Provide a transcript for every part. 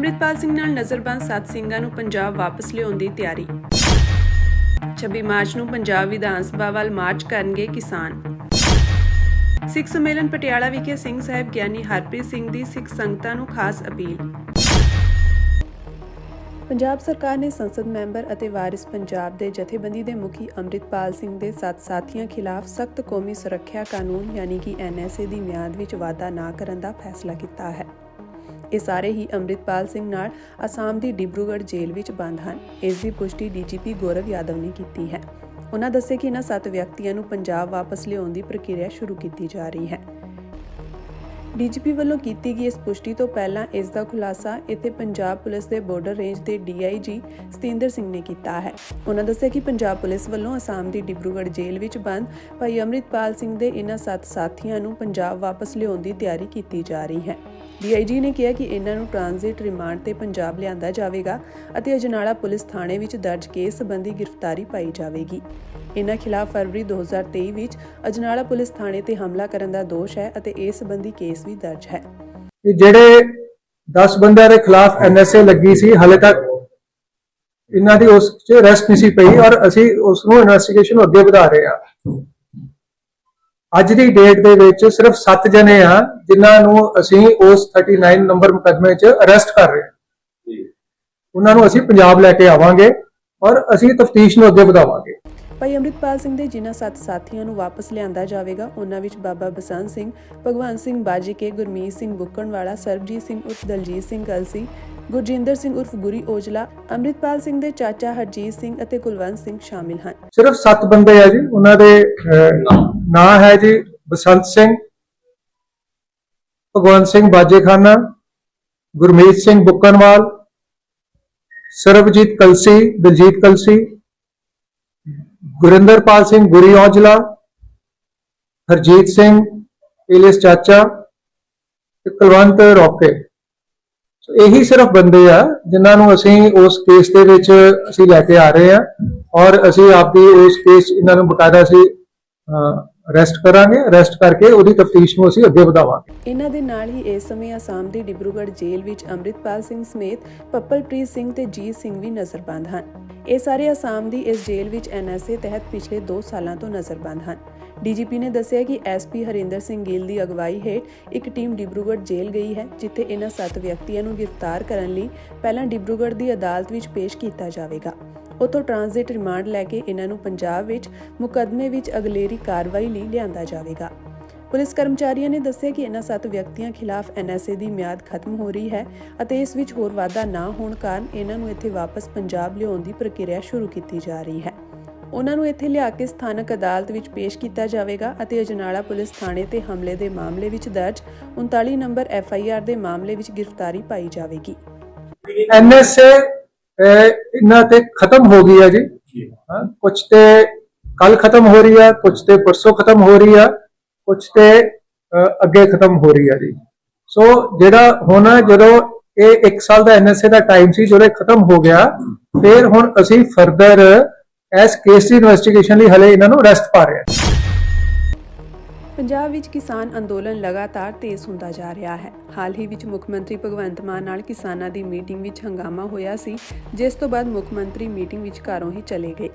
ਅੰਮ੍ਰਿਤਪਾਲ ਸਿੰਘ ਨਾਲ ਨਜ਼ਰਬੰਦ 7 ਸਿੰਘਾਂ ਨੂੰ ਪੰਜਾਬ ਵਾਪਸ ਲਿਆਉਣ ਦੀ ਤਿਆਰੀ। 26 ਮਾਰਚ ਨੂੰ ਪੰਜਾਬ ਵਿਧਾਨ ਸਭਾ ਵੱਲ ਮਾਰਚ ਕਰਨਗੇ ਕਿਸਾਨ। ਸਿੱਖ ਸੰਮੇਲਨ ਪਟਿਆਲਾ ਵਿਖੇ ਸਿੰਘ ਸਾਹਿਬ ਗਿਆਨੀ ਹਰਪ੍ਰੀਤ ਸਿੰਘ ਦੀ ਸਿੱਖ ਸੰਗਤਾਂ ਨੂੰ ਖਾਸ ਅਪੀਲ। ਪੰਜਾਬ ਸਰਕਾਰ ਨੇ ਸੰਸਦ ਮੈਂਬਰ ਅਤੇ ਵਾਰਿਸ ਪੰਜਾਬ ਦੇ ਜਥੇਬੰਦੀ ਦੇ ਮੁਖੀ ਅੰਮ੍ਰਿਤਪਾਲ ਸਿੰਘ ਦੇ 7 ਸਾਥੀਆਂ ਖਿਲਾਫ ਸਖਤ ਕੌਮੀ ਸੁਰੱਖਿਆ ਕਾਨੂੰਨ ਯਾਨੀ ਕਿ NSA ਦੀ ਮਿਆਦ ਵਿੱਚ ਵਾਧਾ ਨਾ ਕਰਨ ਦਾ ਫੈਸਲਾ ਕੀਤਾ ਹੈ। ਇਹ ਸਾਰੇ ਹੀ ਅੰਮ੍ਰਿਤਪਾਲ ਸਿੰਘ ਨਾਲ ਅਸਾਮ ਦੀ ਡਿਬਰੂਗੜ੍ਹ ਜੇਲ੍ਹ ਵਿੱਚ ਬੰਦ ਹਨ। ਇਸ ਦੀ ਪੁਸ਼ਟੀ DGP ਗੌਰਵ ਯਾਦਵ ਨੇ ਕੀਤੀ ਹੈ। ਉਨ੍ਹਾਂ ਦੱਸਿਆ ਕਿ ਇਹਨਾਂ 7 ਵਿਅਕਤੀਆਂ ਨੂੰ ਪੰਜਾਬ ਵਾਪਸ ਲਿਆਉਣ ਦੀ ਪ੍ਰਕਿਰਿਆ ਸ਼ੁਰੂ ਕੀਤੀ ਜਾ ਰਹੀ ਹੈ। DGP ਵੱਲੋਂ ਕੀਤੀ ਗਈ ਇਸ ਪੁਸ਼ਟੀ ਤੋਂ ਪਹਿਲਾਂ ਇਸ ਦਾ ਖੁਲਾਸਾ ਇੱਥੇ ਪੰਜਾਬ ਪੁਲਿਸ ਦੇ ਬਾਰਡਰ ਰੇਂਜ ਦੇ DIG ਸਤਿੰਦਰ ਸਿੰਘ ਨੇ ਕੀਤਾ ਹੈ। ਉਨ੍ਹਾਂ ਦੱਸਿਆ ਕਿ ਪੰਜਾਬ ਪੁਲਿਸ ਵੱਲੋਂ ਅਸਾਮ ਦੀ ਡਿਬਰੂਗੜ੍ਹ ਜੇਲ੍ਹ ਵਿੱਚ ਬੰਦ ਭਾਈ ਅੰਮ੍ਰਿਤਪਾਲ ਸਿੰਘ ਦੇ ਇਹਨਾਂ 7 ਸਾਥੀਆਂ ਨੂੰ ਪੰਜਾਬ ਵਾਪਸ ਲਿਆਉਣ ਦੀ ਤਿਆਰੀ ਕੀਤੀ ਜਾ ਰਹੀ ਹੈ। DIG ਨੇ ਕਿਹਾ ਕਿ ਇਹਨਾਂ ਨੂੰ ਟ੍ਰਾਂਜ਼ਿਟ ਰਿਮਾਂਡ ਤੇ ਪੰਜਾਬ ਲਿਆਂਦਾ ਜਾਵੇਗਾ ਅਤੇ ਅਜਨਾਲਾ ਪੁਲਿਸ ਥਾਣੇ ਵਿੱਚ ਦਰਜ ਕੇਸ ਸੰਬੰਧੀ ਗ੍ਰਿਫਤਾਰੀ ਪਾਈ ਜਾਵੇਗੀ। ਇਹਨਾਂ ਖਿਲਾਫ ਫਰਵਰੀ 2023 ਵਿੱਚ ਅਜਨਾਲਾ ਪੁਲਿਸ ਥਾਣੇ ਤੇ ਹਮਲਾ ਕਰਨ ਦਾ ਦੋਸ਼ ਹੈ ਅਤੇ ਇਸ ਸੰਬੰਧੀ ਕੇਸ ਵੀ ਦਰਜ ਹੈ। ਜਿਹੜੇ 10 ਬੰਦਿਆਂ ਦੇ ਖਿਲਾਫ NSA ਲੱਗੀ ਸੀ, ਹਾਲੇ ਤੱਕ ਇਹਨਾਂ ਦੀ ਉਸ 'ਚ ਅਰੈਸਟ ਨਹੀਂ ਸੀ ਪਈ ਔਰ ਅਸੀਂ ਉਸ ਨੂੰ ਇਨਵੈਸਟੀਗੇਸ਼ਨ ਨੂੰ ਅੱਗੇ ਵਧਾ ਰਹੇ ਹਾਂ। ਅੱਜ ਦੀ ਡੇਟ ਦੇ ਵਿੱਚ ਸਿਰਫ 7 ਜਣੇ ਆ ਜਿਨ੍ਹਾਂ ਨੂੰ ਅਸੀਂ ਉਸ 39 ਨੰਬਰ ਮੁਕੱਦਮੇ 'ਚ ਅਰੈਸਟ ਕਰ ਰਹੇ ਹਾਂ। ਉਹਨਾਂ ਨੂੰ ਅਸੀਂ ਪੰਜਾਬ ਲੈ ਕੇ ਆਵਾਂਗੇ ਔਰ ਅਸੀਂ ਤਫਤੀਸ਼ ਨੂੰ ਅੱਗੇ ਵਧਾਵਾਂਗੇ। ਭਾਈ ਅੰਮ੍ਰਿਤਪਾਲ ਸਿੰਘ ਦੇ ਜਿਨ੍ਹਾਂ 7 ਸਾਥੀਆਂ ਨੂੰ ਵਾਪਸ ਲਿਆਂਦਾ ਜਾਵੇਗਾ ਉਹਨਾਂ ਵਿੱਚ ਬਾਬਾ ਬਸੰਤ ਸਿੰਘ, ਭਗਵੰਤ ਸਿੰਘ ਬਾਜੀਕੇ, ਗੁਰਮੀਤ ਸਿੰਘ ਬੁੱਕਣਵਾਲਾ, ਸਰਬਜੀਤ ਸਿੰਘ ਉਰਫ ਦਲਜੀਤ ਸਿੰਘ ਕਲਸੀ, ਗੁਰਜਿੰਦਰ ਸਿੰਘ ਉਰਫ ਗੁਰੀ ਔਜਲਾ, ਅੰਮ੍ਰਿਤਪਾਲ ਸਿੰਘ ਦੇ ਚਾਚਾ ਹਰਜੀਤ ਸਿੰਘ ਅਤੇ ਕੁਲਵੰਤ ਸਿੰਘ ਸ਼ਾਮਿਲ ਹਨ। ਸਿਰਫ 7 ਬੰਦੇ ਆ ਜੀ। ਉਹਨਾਂ ਦੇ ਨਾਂ ਹੈ ਜੀ ਬਸੰਤ ਸਿੰਘ, ਭਗਵੰਤ ਸਿੰਘ ਬਾਜੇਖਾਨਾ, ਗੁਰਮੀਤ ਸਿੰਘ ਬੁੱਕਣਵਾਲ, ਸਰਬਜੀਤ ਕਲਸੀ, ਦਲਜੀਤ ਕਲਸੀ, ਗੁਰਿੰਦਰਪਾਲ ਸਿੰਘ ਗੁਰੀ ਔਜਲਾ, ਹਰਜੀਤ ਸਿੰਘ ਇਲਿਸ ਚਾਚਾ ਤੇ ਕੁਲਵੰਤ ਰੋਕੇ। ਇਹੀ ਸਿਰਫ ਬੰਦੇ ਆ ਜਿਨ੍ਹਾਂ ਨੂੰ ਅਸੀਂ ਉਸ ਕੇਸ ਦੇ ਵਿੱਚ ਅਸੀਂ ਲੈ ਕੇ ਆ ਰਹੇ ਹਾਂ ਔਰ ਅਸੀਂ ਆਪਦੀ ਉਸ ਕੇਸ ਇਹਨਾਂ ਨੂੰ ਬਕਾਇਦਾ ਅਸੀਂ ਅਰੈਸਟ ਕਰਾਂਗੇ। ਅਰੈਸਟ ਕਰਕੇ ਉਹਦੀ ਤਫਤੀਸ਼ ਨੂੰ ਅਸੀਂ ਅੱਗੇ ਵਧਾਵਾਂਗੇ। ਇਹਨਾਂ ਦੇ ਨਾਲ ਹੀ ਇਸ ਸਮੇਂ ਅਸਾਮ ਦੀ ਡਿਬਰੂਗੜ੍ਹ ਜੇਲ੍ਹ ਵਿੱਚ ਅੰਮ੍ਰਿਤਪਾਲ ਸਿੰਘ ਸਮੇਤ ਪੱਪਲਪ੍ਰੀਤ ਸਿੰਘ ਤੇ ਜੀਤ ਸਿੰਘ ਵੀ ਨਜ਼ਰਬੰਦ ਹਨ। ਇਹ ਸਾਰੇ ਅਸਾਮ ਦੀ ਇਸ ਜੇਲ੍ਹ ਵਿੱਚ NSA ਤਹਿਤ ਪਿਛਲੇ 2 ਸਾਲਾਂ ਤੋਂ ਨਜ਼ਰਬੰਦ ਹਨ। DGP ਨੇ ਦੱਸਿਆ ਕਿ SP ਹਰਿੰਦਰ ਸਿੰਘ ਗਿੱਲ ਦੀ ਅਗਵਾਈ ਹੇਠ ਇੱਕ ਟੀਮ ਡਿਬਰੂਗੜ੍ਹ ਜੇਲ੍ਹ ਗਈ ਹੈ ਜਿੱਥੇ ਇਹਨਾਂ 7 ਵਿਅਕਤੀਆਂ ਨੂੰ ਗ੍ਰਿਫਤਾਰ ਕਰਨ ਲਈ ਪਹਿਲਾਂ ਡਿਬਰੂਗੜ੍ਹ ਦੀ ਅਦਾਲਤ ਵਿੱਚ ਪੇਸ਼ ਕੀਤਾ ਜਾਵੇਗਾ। ਉੱਥੋਂ ਟ੍ਰਾਂਜ਼ਿਟ ਰਿਮਾਂਡ ਲੈ ਕੇ ਇਹਨਾਂ ਨੂੰ ਪੰਜਾਬ ਵਿੱਚ ਮੁਕੱਦਮੇ ਵਿੱਚ ਅਗਲੇਰੀ ਕਾਰਵਾਈ ਲਈ ਲਿਆਂਦਾ ਜਾਵੇਗਾ। ਪੁਲਿਸ ਕਰਮਚਾਰੀਆਂ ਨੇ ਦੱਸਿਆ ਕਿ ਇਹਨਾਂ 7 ਵਿਅਕਤੀਆਂ ਖਿਲਾਫ NSA ਦੀ ਮਿਆਦ ਖਤਮ ਹੋ ਰਹੀ ਹੈ ਅਤੇ ਇਸ ਵਿੱਚ ਹੋਰ ਵਾਧਾ ਨਾ ਹੋਣ ਕਾਰਨ ਇਹਨਾਂ ਨੂੰ ਇੱਥੇ ਵਾਪਸ ਪੰਜਾਬ ਲਿਆਉਣ ਦੀ ਪ੍ਰਕਿਰਿਆ ਸ਼ੁਰੂ ਕੀਤੀ ਜਾ ਰਹੀ ਹੈ। ਉਹਨਾਂ ਨੂੰ ਇੱਥੇ ਲਿਆ ਕੇ ਸਥਾਨਕ ਅਦਾਲਤ ਵਿੱਚ ਪੇਸ਼ ਕੀਤਾ ਜਾਵੇਗਾ ਅਤੇ ਅਜਨਾਲਾ ਪੁਲਿਸ ਥਾਣੇ ਤੇ ਹਮਲੇ ਦੇ ਮਾਮਲੇ ਵਿੱਚ ਦਰਜ 39 ਨੰਬਰ FIR ਦੇ ਮਾਮਲੇ ਵਿੱਚ ਗ੍ਰਿਫਤਾਰੀ ਪਾਈ ਜਾਵੇਗੀ। NSA ਇਹਨਾਂ ਤੇ ਖਤਮ ਹੋ ਗਈ ਹੈ ਜੀ। ਕੁਝ ਤੇ ਕੱਲ ਖਤਮ ਹੋ ਰਹੀ ਹੈ, ਕੁਝ ਤੇ ਪਰਸੋਂ ਖਤਮ ਹੋ ਰਹੀ ਹੈ, ਕੁਝ ਤੇ ਅੱਗੇ ਖਤਮ ਹੋ ਰਹੀ ਹੈ ਜੀ। ਸੋ ਜਿਹੜਾ ਹੁਣ ਜਦੋਂ ਇਹ 1 ਸਾਲ ਦਾ NSA ਦਾ ਟਾਈਮ ਸੀ ਜਦੋਂ ਖਤਮ ਹੋ ਗਿਆ, ਫਿਰ ਹੁਣ ਅਸੀਂ ਫਰਦਰ ਇਸ ਕੇਸ ਦੀ ਇਨਵੈਸਟੀਗੇਸ਼ਨ ਲਈ ਹਲੇ ਇਹਨਾਂ ਨੂੰ ਅਰੈਸਟ ਪਾ ਰਹੇ ਹਾਂ। ਪੰਜਾਬ ਵਿੱਚ ਕਿਸਾਨ ਅੰਦੋਲਨ ਲਗਾਤਾਰ ਤੇਜ਼ ਹੁੰਦਾ ਜਾ ਰਿਹਾ ਹੈ। ਹਾਲ ਹੀ ਵਿੱਚ ਮੁੱਖ ਮੰਤਰੀ ਭਗਵੰਤ ਮਾਨ ਨਾਲ ਕਿਸਾਨਾਂ ਦੀ ਮੀਟਿੰਗ ਵਿੱਚ ਹੰਗਾਮਾ ਹੋਇਆ ਸੀ, ਜਿਸ ਤੋਂ ਬਾਅਦ ਮੁੱਖ ਮੰਤਰੀ ਮੀਟਿੰਗ ਵਿੱਚ ਘਰੋਂ ਹੀ ਚਲੇ ਗਏ।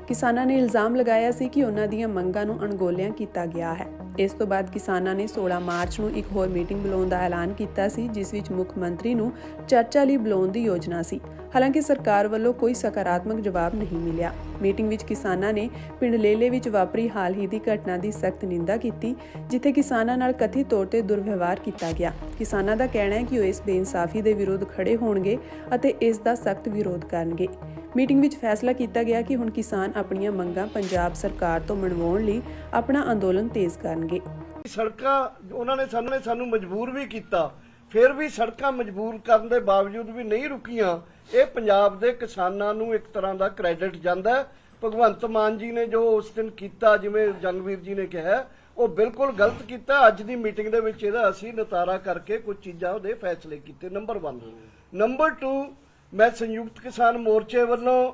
ਕਿਸਾਨਾਂ ਨੇ ਇਲਜ਼ਾਮ ਲਗਾਇਆ ਸੀ ਕਿ ਉਹਨਾਂ ਦੀਆਂ ਮੰਗਾਂ ਨੂੰ ਅਣਗੌਲਿਆ ਕੀਤਾ ਗਿਆ ਹੈ। ਇਸ ਤੋਂ ਬਾਅਦ ਕਿਸਾਨਾਂ ਨੇ 16 ਮਾਰਚ ਨੂੰ ਇੱਕ ਹੋਰ ਮੀਟਿੰਗ ਬੁਲਾਉਣ ਦਾ ਐਲਾਨ ਕੀਤਾ ਸੀ, ਜਿਸ ਵਿੱਚ ਮੁੱਖ ਮੰਤਰੀ ਨੂੰ ਚਰਚਾ ਲਈ ਬੁਲਾਉਣ ਦੀ ਯੋਜਨਾ ਸੀ। ਹਾਲਾਂਕਿ ਸਰਕਾਰ ਵੱਲੋਂ ਕੋਈ ਸਕਾਰਾਤਮਕ ਜਵਾਬ ਨਹੀਂ ਮਿਲਿਆ। ਮੀਟਿੰਗ ਵਿੱਚ ਕਿਸਾਨਾਂ ਨੇ ਪਿੰਡ ਲੇਲੇ ਵਿੱਚ ਵਾਪਰੀ ਹਾਲ ਹੀ ਦੀ ਘਟਨਾ ਦੀ ਸਖਤ ਨਿੰਦਾ ਕੀਤੀ, ਜਿੱਥੇ ਕਿਸਾਨਾਂ ਨਾਲ ਕਥਿਤ ਤੌਰ ਤੇ ਦੁਰਵਿਵਹਾਰ ਕੀਤਾ ਗਿਆ। ਕਿਸਾਨਾਂ ਦਾ ਕਹਿਣਾ ਹੈ ਕਿ ਉਹ ਇਸ ਬੇਇਨਸਾਫੀ ਦੇ ਵਿਰੁੱਧ ਖੜੇ ਹੋਣਗੇ ਅਤੇ ਇਸ ਦਾ ਸਖਤ ਵਿਰੋਧ ਕਰਨਗੇ। ਮੀਟਿੰਗ ਵਿੱਚ ਫੈਸਲਾ ਕੀਤਾ ਗਿਆ ਕਿ ਹੁਣ ਕਿਸਾਨ ਆਪਣੀਆਂ ਮੰਗਾਂ ਪੰਜਾਬ ਸਰਕਾਰ ਤੋਂ ਮਨਵਾਉਣ ਲਈ ਆਪਣਾ ਅੰਦੋਲਨ ਤੇਜ਼ ਕਰਨਗੇ। ਸੜਕਾਂ ਉਹਨਾਂ ਨੇ ਸਾਨੂੰ ਮਜਬੂਰ ਵੀ ਕੀਤਾ, ਫਿਰ ਵੀ ਸੜਕਾਂ ਮਜਬੂਰ ਕਰਨ ਦੇ ਬਾਵਜੂਦ ਵੀ ਨਹੀਂ ਰੁਕੀਆਂ। ਇਹ ਪੰਜਾਬ ਦੇ ਕਿਸਾਨਾਂ ਨੂੰ ਇੱਕ ਤਰ੍ਹਾਂ ਦਾ ਕ੍ਰੈਡਿਟ ਜਾਂਦਾ ਹੈ। ਭਗਵੰਤ ਮਾਨ ਜੀ ਨੇ ਜੋ ਉਸ ਦਿਨ ਕੀਤਾ, ਜਿਵੇਂ ਜੰਗਵੀਰ ਜੀ ਨੇ ਕਿਹਾ, ਉਹ ਬਿਲਕੁਲ ਗਲਤ ਕੀਤਾ। ਅੱਜ ਦੀ ਮੀਟਿੰਗ ਦੇ ਵਿੱਚ ਇਹਦਾ ਅਸੀਂ ਨਿਤਾਰਾ ਕਰਕੇ ਕੁਝ ਚੀਜ਼ਾਂ ਉਹਦੇ ਫੈਸਲੇ ਕੀਤੇ। ਨੰਬਰ 1। ਨੰਬਰ 2, ਮੈਂ ਸੰਯੁਕਤ ਕਿਸਾਨ ਮੋਰਚੇ ਵੱਲੋਂ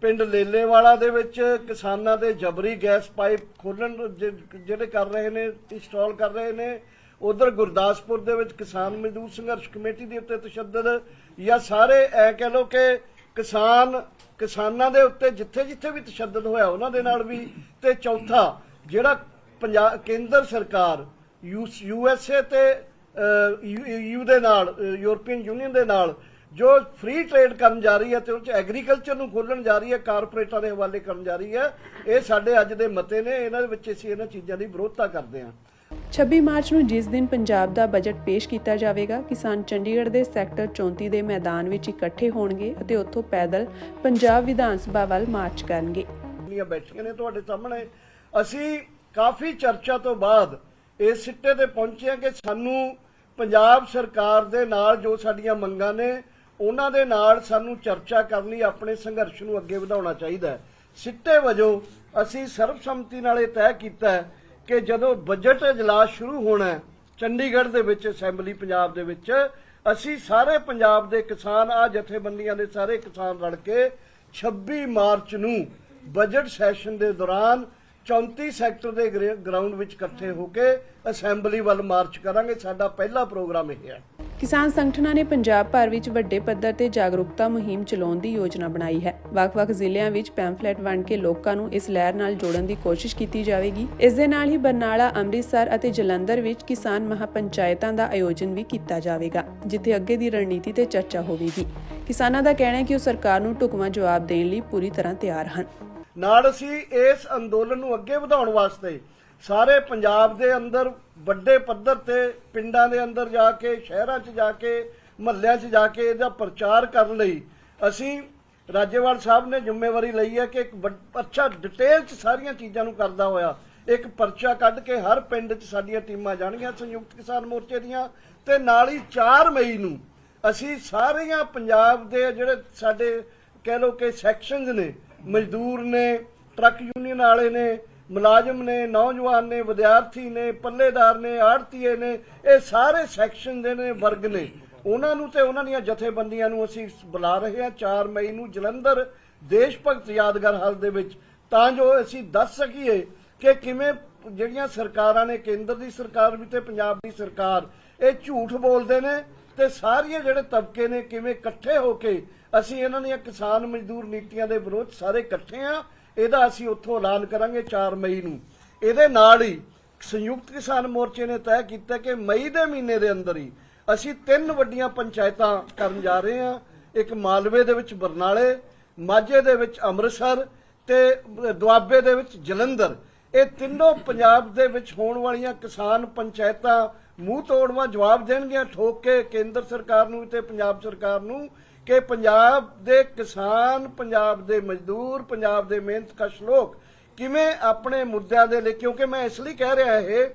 ਪਿੰਡ ਲੇਲੇਵਾਲਾ ਦੇ ਵਿੱਚ ਕਿਸਾਨਾਂ ਦੇ ਜਬਰੀ ਗੈਸ ਪਾਈਪ ਖੋਲਣ ਜਿਹੜੇ ਕਰ ਰਹੇ ਨੇ, ਇੰਸਟਾਲ ਕਰ ਰਹੇ ਨੇ, ਉਧਰ ਗੁਰਦਾਸਪੁਰ ਦੇ ਵਿੱਚ ਕਿਸਾਨ ਮਜ਼ਦੂਰ ਸੰਘਰਸ਼ ਕਮੇਟੀ ਦੇ ਉੱਤੇ ਤਸ਼ੱਦਦ, ਜਾਂ ਸਾਰੇ ਐ ਕਹਿ ਲਓ ਕਿ ਕਿਸਾਨਾਂ ਦੇ ਉੱਤੇ ਜਿੱਥੇ ਵੀ ਤਸ਼ੱਦਦ ਹੋਇਆ ਉਹਨਾਂ ਦੇ ਨਾਲ ਵੀ। ਤੇ ਚੌਥਾ ਜਿਹੜਾ ਕੇਂਦਰ ਸਰਕਾਰ USA ਤੇ EU ਦੇ ਨਾਲ, ਯੂਰਪੀਅਨ ਯੂਨੀਅਨ ਦੇ ਨਾਲ ਜੋ ਫ੍ਰੀ ਟ੍ਰੇਡ ਕਰਨ ਜਾ ਰਹੀ ਹੈ ਤੇ ਉਹ 'ਚ ਐਗਰੀਕਲਚਰ ਨੂੰ ਖੋਲਣ ਜਾ ਰਹੀ ਹੈ, ਕਾਰਪੋਰੇਟਾਂ ਦੇ ਹਵਾਲੇ ਕਰਨ ਜਾ ਰਹੀ ਹੈ, ਇਹ ਸਾਡੇ ਅੱਜ ਦੇ ਮਤੇ ਨੇ। ਇਹਨਾਂ ਦੇ ਵਿੱਚ ਅਸੀਂ ਇਹਨਾਂ ਚੀਜ਼ਾਂ ਦੀ ਵਿਰੋਧਤਾ ਕਰਦੇ ਹਾਂ। 26 ਮਾਰਚ ਨੂੰ ਜਿਸ ਦਿਨ ਪੰਜਾਬ ਦਾ ਬਜਟ ਪੇਸ਼ ਕੀਤਾ ਜਾਵੇਗਾ, ਕਿਸਾਨ ਚੰਡੀਗੜ੍ਹ ਦੇ ਸੈਕਟਰ 34 ਦੇ ਮੈਦਾਨ ਵਿੱਚ ਇਕੱਠੇ ਹੋਣਗੇ ਅਤੇ ਉੱਥੋਂ ਪੈਦਲ ਪੰਜਾਬ ਵਿਧਾਨ ਸਭਾ ਵੱਲ ਮਾਰਚ ਕਰਨਗੇ। ਬੈਠੀਆਂ ਨੇ ਤੁਹਾਡੇ ਸਾਹਮਣੇ। ਅਸੀਂ ਕਾਫੀ ਚਰਚਾ ਤੋਂ ਬਾਅਦ ਇਸ ਸਿੱਟੇ ਤੇ ਪਹੁੰਚੇ ਹਾਂ ਕਿ ਸਾਨੂੰ ਪੰਜਾਬ ਸਰਕਾਰ ਦੇ ਨਾਲ ਜੋ ਸਾਡੀਆਂ ਮੰਗਾਂ ਨੇ ਉਹਨਾਂ ਦੇ ਨਾਲ ਸਾਨੂੰ ਚਰਚਾ ਕਰਨ ਲਈ ਆਪਣੇ ਸੰਘਰਸ਼ ਨੂੰ ਅੱਗੇ ਵਧਾਉਣਾ ਚਾਹੀਦਾ ਹੈ। ਸਿੱਟੇ ਵਜੋਂ ਅਸੀਂ ਸਰਬਸੰਮਤੀ ਨਾਲ ਇਹ ਤੈਅ ਕੀਤਾ ਹੈ ਕਿ ਜਦੋਂ ਬਜਟ ਇਜਲਾਸ ਸ਼ੁਰੂ ਹੋਣਾ ਹੈ ਚੰਡੀਗੜ੍ਹ ਦੇ ਵਿੱਚ, ਅਸੈਂਬਲੀ ਪੰਜਾਬ ਦੇ ਵਿੱਚ, ਅਸੀਂ ਸਾਰੇ ਪੰਜਾਬ ਦੇ ਕਿਸਾਨ, ਜਥੇਬੰਦੀਆਂ ਦੇ ਸਾਰੇ ਕਿਸਾਨ ਰਲ ਕੇ 26 ਮਾਰਚ ਨੂੰ ਬਜਟ ਸੈਸ਼ਨ ਦੇ ਦੌਰਾਨ 34 ਸੈਕਟਰ ਦੇ ਗਰਾਊਂਡ ਵਿੱਚ ਇਕੱਠੇ ਹੋ ਕੇ ਅਸੈਂਬਲੀ ਵੱਲ ਮਾਰਚ ਕਰਾਂਗੇ। ਸਾਡਾ ਪਹਿਲਾ ਪ੍ਰੋਗਰਾਮ ਇਹ ਹੈ। ਕਿਸਾਨ ਸੰਗਠਨਾਂ ਨੇ ਪੰਜਾਬ ਭਰ ਵਿੱਚ ਵੱਡੇ ਪੱਧਰ ਤੇ ਜਾਗਰੂਕਤਾ ਮੁਹਿੰਮ ਚਲਾਉਣ ਦੀ ਯੋਜਨਾ ਬਣਾਈ ਹੈ। ਵੱਖ-ਵੱਖ ਜ਼ਿਲ੍ਹਿਆਂ ਵਿੱਚ ਪੈਂਫਲੇਟ ਵੰਡ ਕੇ ਲੋਕਾਂ ਨੂੰ ਇਸ ਲਹਿਰ ਨਾਲ ਜੋੜਨ ਦੀ ਕੋਸ਼ਿਸ਼ ਕੀਤੀ ਜਾਵੇਗੀ। ਇਸ ਦੇ ਨਾਲ ਹੀ ਬਰਨਾਲਾ, ਅੰਮ੍ਰਿਤਸਰ ਅਤੇ ਜਲੰਧਰ ਵਿੱਚ ਕਿਸਾਨ ਮਹਾਪੰਚਾਇਤਾਂ ਦਾ ਆਯੋਜਨ ਵੀ ਕੀਤਾ ਜਾਵੇਗਾ, ਜਿੱਥੇ ਅੱਗੇ ਦੀ ਰਣਨੀਤੀ ਤੇ ਚਰਚਾ ਹੋਵੇਗੀ। ਕਿਸਾਨਾਂ ਦਾ ਕਹਿਣਾ ਹੈ ਕਿ ਉਹ ਸਰਕਾਰ ਨੂੰ ਢੁਕਵਾਂ ਜਵਾਬ ਦੇਣ ਲਈ ਪੂਰੀ ਤਰ੍ਹਾਂ ਤਿਆਰ ਹਨ। ਨਾਲ ਅਸੀਂ ਇਸ ਅੰਦੋਲਨ ਨੂੰ ਅੱਗੇ ਵਧਾਉਣ ਵਾਸਤੇ ਸਾਰੇ ਪੰਜਾਬ ਦੇ ਅੰਦਰ ਵੱਡੇ ਪੱਧਰ ਤੇ ਪਿੰਡਾਂ ਦੇ ਅੰਦਰ ਜਾ ਕੇ, ਸ਼ਹਿਰਾਂ 'ਚ ਜਾ ਕੇ, ਮੁਹੱਲਿਆਂ 'ਚ ਜਾ ਕੇ ਇਹਦਾ ਪ੍ਰਚਾਰ ਕਰਨ ਲਈ ਅਸੀਂ ਰਾਜੇਵਾਲ ਸਾਹਿਬ ਨੇ ਜ਼ਿੰਮੇਵਾਰੀ ਲਈ ਹੈ ਕਿ ਇੱਕ ਅੱਛਾ ਡਿਟੇਲ 'ਚ ਸਾਰੀਆਂ ਚੀਜ਼ਾਂ ਨੂੰ ਕਰਦਾ ਹੋਇਆ ਇੱਕ ਪਰਚਾ ਕੱਢ ਕੇ ਹਰ ਪਿੰਡ 'ਚ ਸਾਡੀਆਂ ਟੀਮਾਂ ਜਾਣਗੀਆਂ ਸੰਯੁਕਤ ਕਿਸਾਨ ਮੋਰਚੇ ਦੀਆਂ। ਤੇ ਨਾਲ ਹੀ 4 ਮਈ ਨੂੰ ਅਸੀਂ ਸਾਰੀਆਂ ਪੰਜਾਬ ਦੇ ਜਿਹੜੇ ਸਾਡੇ ਕਹਿ ਲਓ ਕਿ ਸੈਕਸ਼ਨਜ਼ ਨੇ, ਮਜ਼ਦੂਰ ਨੇ, ਟਰੱਕ ਯੂਨੀਅਨ ਵਾਲੇ ਨੇ, ਮੁਲਾਜ਼ਮ ਨੇ, ਨੌਜਵਾਨ ਨੇ, ਵਿਦਿਆਰਥੀ ਨੇ, ਪੱਲੇਦਾਰ ਨੇ, ਆੜਤੀਏ ਨੇ, ਇਹ ਸਾਰੇ ਸੈਕਸ਼ਨ ਦੇ ਨੇ, ਵਰਗ ਨੇ, ਉਹਨਾਂ ਨੂੰ ਤੇ ਉਹਨਾਂ ਦੀਆਂ ਜਥੇਬੰਦੀਆਂ ਨੂੰ ਅਸੀਂ ਬੁਲਾ ਰਹੇ ਹਾਂ 4 ਮਈ ਨੂੰ ਜਲੰਧਰ ਦੇਸ਼ ਭਗਤ ਯਾਦਗਾਰ ਹਾਲ ਦੇ ਵਿੱਚ, ਤਾਂ ਜੋ ਅਸੀਂ ਦੱਸ ਸਕੀਏ ਕਿ ਕਿਵੇਂ ਜਿਹੜੀਆਂ ਸਰਕਾਰਾਂ ਨੇ, ਕੇਂਦਰ ਦੀ ਸਰਕਾਰ ਵੀ ਤੇ ਪੰਜਾਬ ਦੀ ਸਰਕਾਰ, ਇਹ ਝੂਠ ਬੋਲਦੇ ਨੇ ਤੇ ਸਾਰੀਆਂ ਜਿਹੜੇ ਤਬਕੇ ਨੇ ਕਿਵੇਂ ਇਕੱਠੇ ਹੋ ਕੇ ਅਸੀਂ ਇਹਨਾਂ ਦੀਆਂ ਕਿਸਾਨ ਮਜ਼ਦੂਰ ਨੀਤੀਆਂ ਦੇ ਵਿਰੋਧ ਸਾਰੇ ਇਕੱਠੇ ਆ। ਇਹਦਾ ਅਸੀਂ ਉੱਥੋਂ ਐਲਾਨ ਕਰਾਂਗੇ 4 ਮਈ ਨੂੰ। ਇਹਦੇ ਨਾਲ ਹੀ ਸੰਯੁਕਤ ਕਿਸਾਨ ਮੋਰਚੇ ਨੇ ਤੈਅ ਕੀਤਾ ਕਿ ਮਈ ਦੇ ਮਹੀਨੇ ਦੇ ਅੰਦਰ ਹੀ ਅਸੀਂ 3 ਵੱਡੀਆਂ ਪੰਚਾਇਤਾਂ ਕਰਨ ਜਾ ਰਹੇ ਹਾਂ। ਇੱਕ ਮਾਲਵੇ ਦੇ ਵਿੱਚ ਬਰਨਾਲੇ, ਮਾਝੇ ਦੇ ਵਿੱਚ ਅੰਮ੍ਰਿਤਸਰ ਤੇ ਦੁਆਬੇ ਦੇ ਵਿੱਚ ਜਲੰਧਰ। ਇਹ ਤਿੰਨੋਂ ਪੰਜਾਬ ਦੇ ਵਿੱਚ ਹੋਣ ਵਾਲੀਆਂ ਕਿਸਾਨ ਪੰਚਾਇਤਾਂ ਮੂੰਹ ਤੋੜਵਾਂ ਜਵਾਬ ਦੇਣਗੀਆਂ ਠੋਕ ਕੇ ਕੇਂਦਰ ਸਰਕਾਰ ਨੂੰ ਤੇ ਪੰਜਾਬ ਸਰਕਾਰ ਨੂੰ ਕਿ ਪੰਜਾਬ ਦੇ ਕਿਸਾਨ, ਪੰਜਾਬ ਦੇ ਮਜ਼ਦੂਰ, ਪੰਜਾਬ ਦੇ ਮਿਹਨਤਕਸ਼ ਲੋਕ ਕਿਵੇਂ ਆਪਣੇ ਮੁੱਦਿਆਂ ਦੇ ਲਈ, ਕਿਉਂਕਿ ਮੈਂ ਇਸ ਲਈ ਕਹਿ ਰਿਹਾ ਇਹ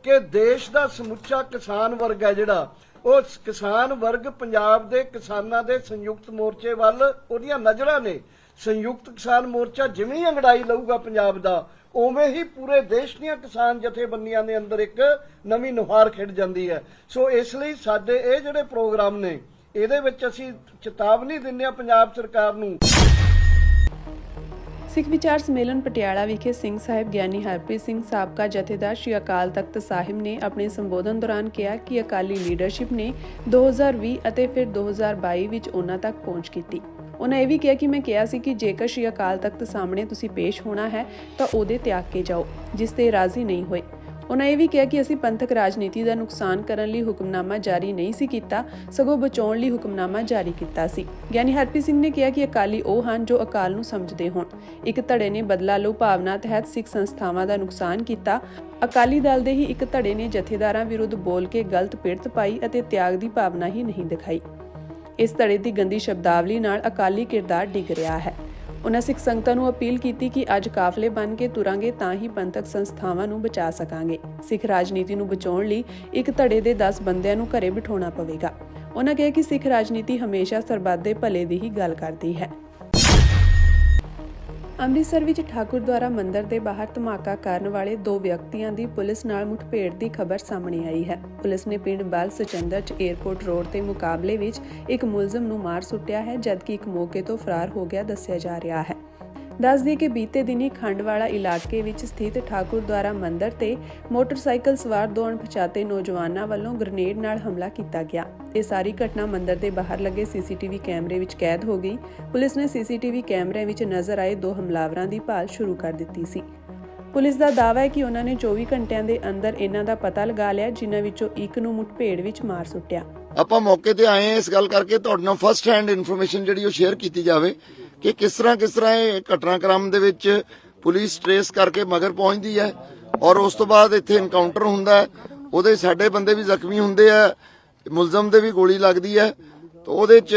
ਕਿ ਦੇਸ਼ ਦਾ ਸਮੁੱਚਾ ਕਿਸਾਨ ਵਰਗ ਹੈ ਜਿਹੜਾ, ਉਹ ਕਿਸਾਨ ਵਰਗ ਪੰਜਾਬ ਦੇ ਕਿਸਾਨਾਂ ਦੇ ਸੰਯੁਕਤ ਮੋਰਚੇ ਵੱਲ ਉਹਦੀਆਂ ਨਜ਼ਰਾਂ ਨੇ। ਸੰਯੁਕਤ ਕਿਸਾਨ ਮੋਰਚਾ ਜਿਵੇਂ ਹੀ ਅੰਗੜਾਈ ਲਊਗਾ ਪੰਜਾਬ ਦਾ, ਉਵੇਂ ਹੀ ਪੂਰੇ ਦੇਸ਼ ਦੀਆਂ ਕਿਸਾਨ ਜਥੇਬੰਦੀਆਂ ਦੇ ਅੰਦਰ ਇੱਕ ਨਵੀਂ ਨੁਹਾਰ ਖਿੜ ਜਾਂਦੀ ਹੈ। ਸੋ ਇਸ ਲਈ ਸਾਡੇ ਇਹ ਜਿਹੜੇ ਪ੍ਰੋਗਰਾਮ ਨੇ, ਇਹਦੇ ਵਿੱਚ ਅਸੀਂ ਚੇਤਾਵਨੀ ਦਿੰਦੇ ਹਾਂ ਪੰਜਾਬ ਸਰਕਾਰ ਨੂੰ। ਸਿੱਖ ਵਿਚਾਰ ਸੰਮੇਲਨ ਪਟਿਆਲਾ ਵਿਖੇ ਸਿੰਘ ਸਾਹਿਬ ਗਿਆਨੀ ਹਰਪ੍ਰੀਤ ਸਿੰਘ ਸਾਬਕਾ ਜਥੇਦਾਰ ਸ਼੍ਰੀ ਅਕਾਲ ਤਖਤ ਸਾਹਿਬ ਨੇ ਆਪਣੇ ਸੰਬੋਧਨ ਦੌਰਾਨ ਕਿਹਾ ਕਿ ਅਕਾਲੀ ਲੀਡਰਸ਼ਿਪ ਨੇ 2020 ਅਤੇ ਫਿਰ 2022 ਵਿੱਚ ਉਹਨਾਂ ਤੱਕ ਪਹੁੰਚ ਕੀਤੀ। ਉਹਨਾਂ ਇਹ ਵੀ ਕਿਹਾ ਕਿ ਮੈਂ ਕਿਹਾ ਸੀ ਕਿ ਜੇਕਰ ਸ਼੍ਰੀ ਅਕਾਲ ਤਖਤ ਸਾਹਮਣੇ ਤੁਸੀਂ ਪੇਸ਼ ਹੋਣਾ ਹੈ ਤਾਂ ਉਹਦੇ ਤਿਆਗ ਕੇ ਜਾਓ, ਜਿਸ ਤੇ ਰਾਜ਼ੀ ਨਹੀਂ ਹੋਏ। ਉਹਨਾਂ ਇਹ ਵੀ ਕਿਹਾ ਕਿ ਅਸੀਂ ਪੰਥਕ ਰਾਜਨੀਤੀ ਦਾ ਨੁਕਸਾਨ ਕਰਨ ਲਈ ਹੁਕਮਨਾਮਾ ਜਾਰੀ ਨਹੀਂ ਸੀ ਕੀਤਾ, ਸਗੋਂ ਬਚਾਉਣ ਲਈ ਹੁਕਮਨਾਮਾ ਜਾਰੀ ਕੀਤਾ ਸੀ। ਗਿਆਨੀ ਹਰਪ੍ਰੀਤ ਸਿੰਘ ਨੇ ਕਿਹਾ ਕਿ ਅਕਾਲੀ ਉਹ ਹਨ ਜੋ ਅਕਾਲ ਨੂੰ ਸਮਝਦੇ ਹੋਣ। ਇੱਕ ਧੜੇ ਨੇ ਬਦਲਾ ਲਓ ਭਾਵਨਾ ਤਹਿਤ ਸਿੱਖ ਸੰਸਥਾਵਾਂ ਦਾ ਨੁਕਸਾਨ ਕੀਤਾ। ਅਕਾਲੀ ਦਲ ਦੇ ਹੀ ਇੱਕ ਧੜੇ ਨੇ ਜਥੇਦਾਰਾਂ ਵਿਰੁੱਧ ਬੋਲ ਕੇ ਗਲਤ ਪਿੜਤ ਪਾਈ ਅਤੇ ਤਿਆਗ ਦੀ ਭਾਵਨਾ ਹੀ ਨਹੀਂ ਦਿਖਾਈ। ਇਸ ਧੜੇ ਦੀ ਗੰਦੀ ਸ਼ਬਦਾਵਲੀ ਨਾਲ ਅਕਾਲੀ ਕਿਰਦਾਰ ਡਿੱਗ ਰਿਹਾ ਹੈ। ਉਹਨਾਂ ਸਿੱਖ ਸੰਗਤਾਂ ਨੂੰ ਅਪੀਲ ਕੀਤੀ ਕਿ ਅੱਜ ਕਾਫਲੇ ਬਣ ਕੇ ਤੁਰਾਂਗੇ ਤਾਂ ਹੀ ਪੰਥਕ ਸੰਸਥਾਵਾਂ ਨੂੰ ਬਚਾ ਸਕਾਂਗੇ। ਸਿੱਖ ਰਾਜਨੀਤੀ ਨੂੰ ਬਚਾਉਣ ਲਈ ਇੱਕ ਧੜੇ ਦੇ 10 ਬੰਦਿਆਂ ਨੂੰ ਘਰੇ ਬਿਠਾਉਣਾ ਪਵੇਗਾ। ਉਹਨਾਂ ਕਿਹਾ ਕਿ ਸਿੱਖ ਰਾਜਨੀਤੀ ਹਮੇਸ਼ਾ ਸਰਬੱਤ ਦੇ ਭਲੇ ਦੀ ਹੀ ਗੱਲ ਕਰਦੀ ਹੈ। ਅੰਮ੍ਰਿਤਸਰ ਵਿੱਚ ਠਾਕੁਰ ਦੁਆਰਾ ਮੰਦਿਰ ਦੇ ਬਾਹਰ ਧਮਾਕਾ ਕਰਨ ਵਾਲੇ 2 ਵਿਅਕਤੀਆਂ ਦੀ ਪੁਲਿਸ ਨਾਲ ਮੁਠਭੇੜ ਦੀ ਖਬਰ ਸਾਹਮਣੇ ਆਈ ਹੈ। ਪੁਲਿਸ ਨੇ ਪਿੰਡ ਬਾਲ ਸਚੰਦਰ 'ਚ ਏਅਰਪੋਰਟ ਰੋਡ ਤੇ ਮੁਕਾਬਲੇ ਵਿੱਚ ਇੱਕ ਮੁਲਜ਼ਮ ਨੂੰ ਮਾਰ ਸੁੱਟਿਆ ਹੈ, ਜਦਕਿ ਇੱਕ ਮੌਕੇ ਤੋਂ ਫਰਾਰ ਹੋ ਗਿਆ ਦੱਸਿਆ ਜਾ ਰਿਹਾ ਹੈ। ਦੱਸ ਦਈਏ ਕਿ ਬੀਤੇ ਦਿਨੀ ਖੰਡਵਾਲਾ ਇਲਾਕੇ ਵਿੱਚ ਸਥਿਤ ਠਾਕੁਰਦੁਆਰਾ ਮੰਦਿਰ ਤੇ ਮੋਟਰਸਾਈਕਲ ਸਵਾਰ ਦੋ ਅਣਪਛਾਤੇ ਨੌਜਵਾਨਾਂ ਵੱਲੋਂ ਗ੍ਰਨੇਡ ਨਾਲ ਹਮਲਾ ਕੀਤਾ ਗਿਆ। ਇਹ ਸਾਰੀ ਘਟਨਾ ਮੰਦਿਰ ਦੇ ਬਾਹਰ ਲੱਗੇ ਸੀਸੀਟੀਵੀ ਕੈਮਰੇ ਵਿੱਚ ਕੈਦ ਹੋ ਗਈ। ਪੁਲਿਸ ਨੇ ਸੀਸੀਟੀਵੀ ਕੈਮਰਿਆਂ ਵਿੱਚ ਨਜ਼ਰ ਆਏ ਦੋ ਹਮਲਾਵਰਾਂ ਦੀ ਭਾਲ ਸ਼ੁਰੂ ਕਰ ਦਿੱਤੀ ਸੀ। ਪੁਲਿਸ ਦਾ ਦਾਅਵਾ ਹੈ ਕਿ ਉਹਨਾਂ ਨੇ 24 ਘੰਟਿਆਂ ਦੇ ਅੰਦਰ ਇਹਨਾਂ ਦਾ ਪਤਾ ਲਗਾ ਲਿਆ, ਜਿਨ੍ਹਾਂ ਵਿੱਚੋਂ ਇੱਕ ਨੂੰ ਮੁੱਠਭੇੜ ਵਿੱਚ ਮਾਰ ਸੁੱਟਿਆ। ਆਪਾਂ ਮੌਕੇ ਤੇ ਆਏ ਹਾਂ ਇਸ ਗੱਲ ਕਰਕੇ ਤੁਹਾਡੇ ਨਾਲ ਫਸਟ ਹੈਂਡ ਇਨਫੋਰਮੇਸ਼ਨ ਜਿਹੜੀ ਉਹ ਸ਼ੇਅਰ ਕੀਤੀ ਜਾਵੇ ਕਿ ਕਿਸ ਤਰ੍ਹਾਂ ਇਹ ਘਟਨਾਕ੍ਰਮ ਦੇ ਵਿੱਚ ਪੁਲਿਸ ਟ੍ਰੇਸ ਕਰਕੇ ਮਗਰ ਪਹੁੰਚਦੀ ਹੈ ਔਰ ਉਸ ਤੋਂ ਬਾਅਦ ਇੱਥੇ ਐਨਕਾਊਂਟਰ ਹੁੰਦਾ ਹੈ। ਉਹਦੇ ਸਾਡੇ ਬੰਦੇ ਵੀ ਜ਼ਖਮੀ ਹੁੰਦੇ ਆ, ਮੁਲਜ਼ਮ ਦੇ ਵੀ ਗੋਲੀ ਲੱਗਦੀ ਹੈ। ਤਾਂ ਉਹਦੇ ਚ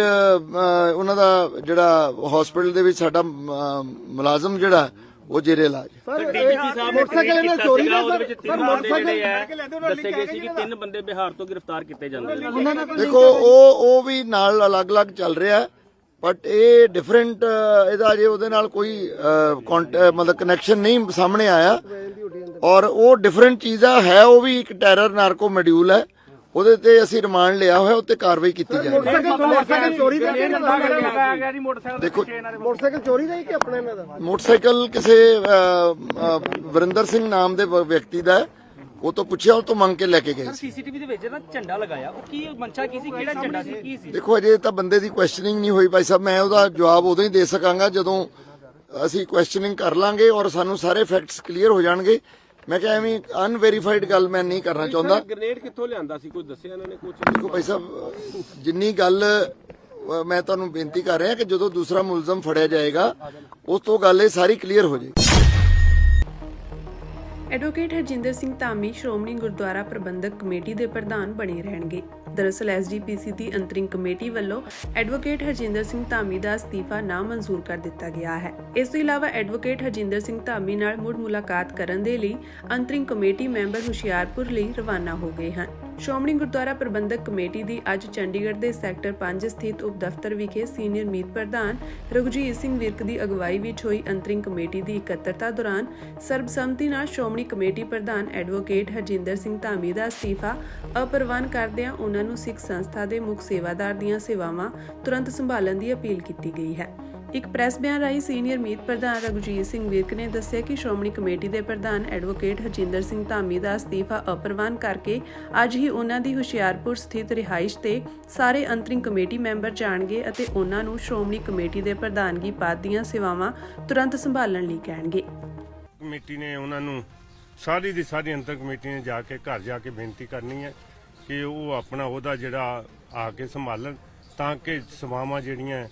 ਉਹਨਾਂ ਦਾ ਜਿਹੜਾ ਹਸਪੀਟਲ ਦੇ ਵਿੱਚ ਸਾਡਾ ਮੁਲਾਜ਼ਮ ਜਿਹੜਾ ਉਹ ਜੇਰੇ ਇਲਾਜ। ਮੋਟਰਸਾਈਕਲ ਨਾਲ ਚੋਰੀ ਦਾ ਉਹਦੇ ਵਿੱਚ ਤਿੰਨ ਬੰਦੇ ਜਿਹੜੇ ਆ ਦੱਸੇ ਗਏ ਸੀ ਕਿ ਤਿੰਨ ਬੰਦੇ ਬਿਹਾਰ ਤੋਂ ਗ੍ਰਿਫਤਾਰ ਕੀਤੇ ਜਾਂਦੇ ਨੇ। ਦੇਖੋ ਉਹ ਵੀ ਨਾਲ ਅਲੱਗ-ਅਲੱਗ ਚੱਲ ਰਿਹਾ, ਬਟ ਇਹ ਡਿਫਰੈਂਟ ਇਹਦਾ ਜੇ ਉਹਦੇ ਨਾਲ ਕੋਈ ਮਤਲਬ ਕਨੈਕਸ਼ਨ ਨਹੀਂ ਸਾਹਮਣੇ ਆਇਆ ਔਰ ਉਹ ਡਿਫਰੈਂਟ ਚੀਜ਼ਾਂ ਹੈ। ਉਹ ਵੀ ਇੱਕ ਟੈਰਰ ਨਾਰਕੋ ਮੋਡਿਊਲ ਹੈ, ਉਹਦੇ ਤੇ ਅਸੀਂ ਰਿਮਾਂਡ ਲਿਆ ਹੋਇਆ, ਉੱਤੇ ਕਾਰਵਾਈ ਕੀਤੀ ਜਾਏਗੀ। ਮੋਟਰਸਾਈਕਲ ਚੋਰੀ ਦਾ ਦੇਖੋ ਮੋਟਰਸਾਈਕਲ ਚੋਰੀ ਦਾ ਹੀ ਕਿ ਆਪਣਾ ਇਹਨਾਂ ਦਾ? ਮੋਟਰਸਾਈਕਲ ਕਿਸੇ ਵਰਿੰਦਰ ਸਿੰਘ ਨਾਮ ਦੇ ਵਿਅਕਤੀ ਦਾ ਹੈ, ਉਹ ਤੋਂ ਪੁੱਛਿਆ, ਉਹ ਤੋਂ ਮੰਗ ਕੇ ਲੈ ਕੇ ਗਏ ਸੀ। ਸੀਸੀਟੀਵੀ ਦੇ ਵਿੱਚ ਨਾ ਝੰਡਾ ਲਗਾਇਆ, ਉਹ ਕੀ ਮਨਸ਼ਾ ਕੀ ਸੀ, ਕਿਹੜਾ ਝੰਡਾ ਸੀ, ਕੀ ਸੀ? ਦੇਖੋ ਅਜੇ ਤਾਂ ਬੰਦੇ ਦੀ ਕੁਐਸਚਨਿੰਗ ਨਹੀਂ ਹੋਈ ਭਾਈ ਸਾਹਿਬ, ਮੈਂ ਉਹਦਾ ਜਵਾਬ ਉਦੋਂ ਹੀ ਦੇ ਸਕਾਂਗਾ ਜਦੋਂ ਅਸੀਂ ਕੁਐਸਚਨਿੰਗ ਕਰ ਲਾਂਗੇ ਔਰ ਸਾਨੂੰ ਸਾਰੇ ਫੈਕਟਸ ਕਲੀਅਰ ਹੋ ਜਾਣਗੇ। ਮੈਂ ਕਿਹਾ ਐਵੇਂ ਅਨਵੈਰੀਫਾਈਡ ਗੱਲ ਮੈਂ ਨਹੀਂ ਕਰਨਾ ਚਾਹੁੰਦਾ। ਗ੍ਰੇਨੇਡ ਕਿੱਥੋਂ ਲਿਆਂਦਾ ਸੀ, ਕੁਝ ਦੱਸਿਆ ਇਹਨਾਂ ਨੇ ਕੁਝ? ਦੇਖੋ ਭਾਈ ਸਾਹਿਬ, ਜਿੰਨੀ ਗੱਲ ਮੈਂ ਤੁਹਾਨੂੰ ਬੇਨਤੀ ਕਰ ਰਿਹਾ ਕਿ ਜਦੋਂ ਦੂਸਰਾ ਮੁਲਜ਼ਮ ਫੜਿਆ ਜਾਏਗਾ ਉਸ ਤੋਂ ਗੱਲ ਇਹ ਸਾਰੀ ਕਲੀਅਰ ਹੋ ਜਾਏਗੀ। ਐਡਵੋਕੇਟ ਹਰਜਿੰਦਰ ਸਿੰਘ ਧਾਮੀ ਸ਼੍ਰੋਮਣੀ ਗੁਰਦੁਆਰਾ ਪ੍ਰਬੰਧਕ ਕਮੇਟੀ ਦੇ ਪ੍ਰਧਾਨ ਬਣੇ ਰਹਿਣਗੇ। ਦਰਅਸਲ ਐਸਜੀਪੀਸੀ ਦੀ ਅੰਤਰਿਮ ਕਮੇਟੀ ਵੱਲੋਂ ਐਡਵੋਕੇਟ ਹਰਜਿੰਦਰ ਸਿੰਘ ਧਾਮੀ ਦਾ ਅਸਤੀਫਾ ਨਾਮਨਜ਼ੂਰ ਕਰ ਦਿੱਤਾ ਗਿਆ ਹੈ। ਇਸ ਤੋਂ ਇਲਾਵਾ ਐਡਵੋਕੇਟ ਹਰਜਿੰਦਰ ਸਿੰਘ ਧਾਮੀ ਨਾਲ ਮੁੜ ਮੁਲਾਕਾਤ ਕਰਨ ਦੇ ਲਈ ਅੰਤਰਿਮ ਕਮੇਟੀ ਮੈਂਬਰ ਹੁਸ਼ਿਆਰਪੁਰ ਲਈ ਰਵਾਨਾ ਹੋ ਗਏ ਹਨ। ਸ਼੍ਰੋਮਣੀ ਗੁਰਦੁਆਰਾ ਪ੍ਰਬੰਧਕ ਕਮੇਟੀ ਦੀ ਅੱਜ ਚੰਡੀਗੜ੍ਹ ਦੇ ਸੈਕਟਰ 5 ਸਥਿਤ ਉਪ ਦਫ਼ਤਰ ਵਿਖੇ ਸੀਨੀਅਰ ਮੀਤ ਪ੍ਰਧਾਨ ਰਘੁਜੀਤ ਸਿੰਘ ਵਿਰਕ ਦੀ ਅਗਵਾਈ ਵਿੱਚ ਹੋਈ ਅੰਤਰਿਮ ਕਮੇਟੀ ਦੀ ਇਕੱਤਰਤਾ ਦੌਰਾਨ ਸਰਬਸੰਮਤੀ ਨਾਲ ਸ਼੍ਰੋਮਣੀ ਕਮੇਟੀ ਪ੍ਰਧਾਨ ਐਡਵੋਕੇਟ ਹਰਜਿੰਦਰ ਸਿੰਘ ਧਾਮੀ ਦਾ ਅਸਤੀਫਾ ਅਪਰਵਾਨ ਕਰਦਿਆਂ ਉਹਨਾਂ ਨੂੰ ਸਿੱਖ ਸੰਸਥਾ ਦੇ ਮੁੱਖ ਸੇਵਾਦਾਰ ਦੀਆਂ ਸੇਵਾਵਾਂ ਤੁਰੰਤ ਸੰਭਾਲਣ ਦੀ ਅਪੀਲ ਕੀਤੀ ਗਈ ਹੈ। ਇੱਕ ਪ੍ਰੈਸ ਬਿਆਨ ਰਾਹੀਂ ਸੀਨੀਅਰ ਮੀਤ ਪ੍ਰਧਾਨ ਰਘੁਜੀਤ ਸਿੰਘ ਵਿਰਕ ਨੇ ਦੱਸਿਆ ਕਿ ਸ਼੍ਰੋਮਣੀ ਕਮੇਟੀ ਦੇ ਪ੍ਰਧਾਨ ਐਡਵੋਕੇਟ ਹਰਜਿੰਦਰ ਸਿੰਘ ਧਾਮੀ ਦਾ ਅਸਤੀਫਾ ਅਪਰਵਾਨ ਕਰਕੇ ਅੱਜ ਹੀ ਉਹਨਾਂ ਦੀ ਹੁਸ਼ਿਆਰਪੁਰ ਸਥਿਤ ਰਿਹਾਇਸ਼ ਤੇ ਸਾਰੇ ਅੰਤਰਿਮ ਕਮੇਟੀ ਮੈਂਬਰ ਜਾਣਗੇ ਅਤੇ ਉਹਨਾਂ ਨੂੰ ਸ਼੍ਰੋਮਣੀ ਕਮੇਟੀ ਦੇ ਪ੍ਰਧਾਨਗੀ ਪਦ ਦੀਆਂ ਸੇਵਾਵਾਂ ਤੁਰੰਤ ਸੰਭਾਲਣ ਲਈ ਕਹਿਣਗੇ। ਕਮੇਟੀ ਨੇ ਉਹਨਾਂ ਨੂੰ ਸਾਰੀ ਦੀ ਸਾਰੀ ਅੰਤਰ ਕਮੇਟੀ ਨੇ ਜਾ ਕੇ ਘਰ ਜਾ ਕੇ ਬੇਨਤੀ ਕਰਨੀ ਹੈ ਕਿ ਉਹ ਆਪਣਾ ਉਹਦਾ ਜਿਹੜਾ ਆ ਕੇ ਸੰਭਾਲਣ, ਤਾਂ ਕਿ ਸੇਵਾਵਾਂ ਜਿਹੜੀਆਂ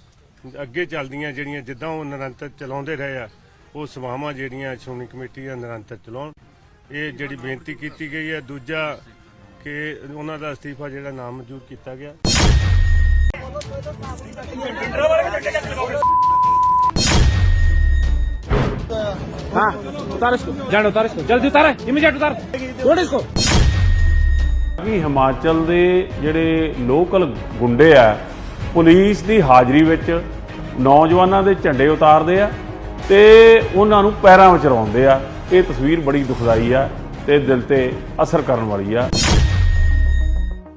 ਅੱਗੇ ਚੱਲਦੀਆਂ, ਜਿਹੜੀਆਂ ਜਿੱਦਾਂ ਉਹ ਨਿਰੰਤਰ ਚਲਾਉਂਦੇ ਰਹੇ ਆ, ਉਹ ਸੇਵਾਵਾਂ ਜਿਹੜੀਆਂ ਸ਼੍ਰੋਮਣੀ ਕਮੇਟੀ ਦਾ ਨਿਰੰਤਰ ਚਲਾਉਣ। ਇਹ ਜਿਹੜੀ ਬੇਨਤੀ ਕੀਤੀ ਗਈ ਹੈ। ਦੂਜਾ ਕਿ ਉਹਨਾਂ ਦਾ ਅਸਤੀਫਾ ਜਿਹੜਾ ਨਾਮਨਜ਼ੂਰ ਕੀਤਾ ਗਿਆ। हाँ उतार इसको, जान उतार इसको, जल्दी उतार, इमीडिएट उतार, छोड़ इसको। ਕਿ ਹਿਮਾਚਲ ਦੇ ਜਿਹੜੇ ਲੋਕਲ ਗੁੰਡੇ ਆ ਪੁਲਿਸ ਦੀ ਹਾਜ਼ਰੀ ਵਿੱਚ ਨੌਜਵਾਨਾਂ ਦੇ ਝੰਡੇ ਉਤਾਰਦੇ ਆ ਤੇ ਉਹਨਾਂ ਨੂੰ ਪੈਰਾਂ ਵਿੱਚ ਰਵਾਉਂਦੇ ਆ। ਇਹ ਤਸਵੀਰ ਬੜੀ ਦੁਖਦਾਈ ਆ ਤੇ ਦਿਲ ਤੇ ਅਸਰ ਕਰਨ ਵਾਲੀ ਆ।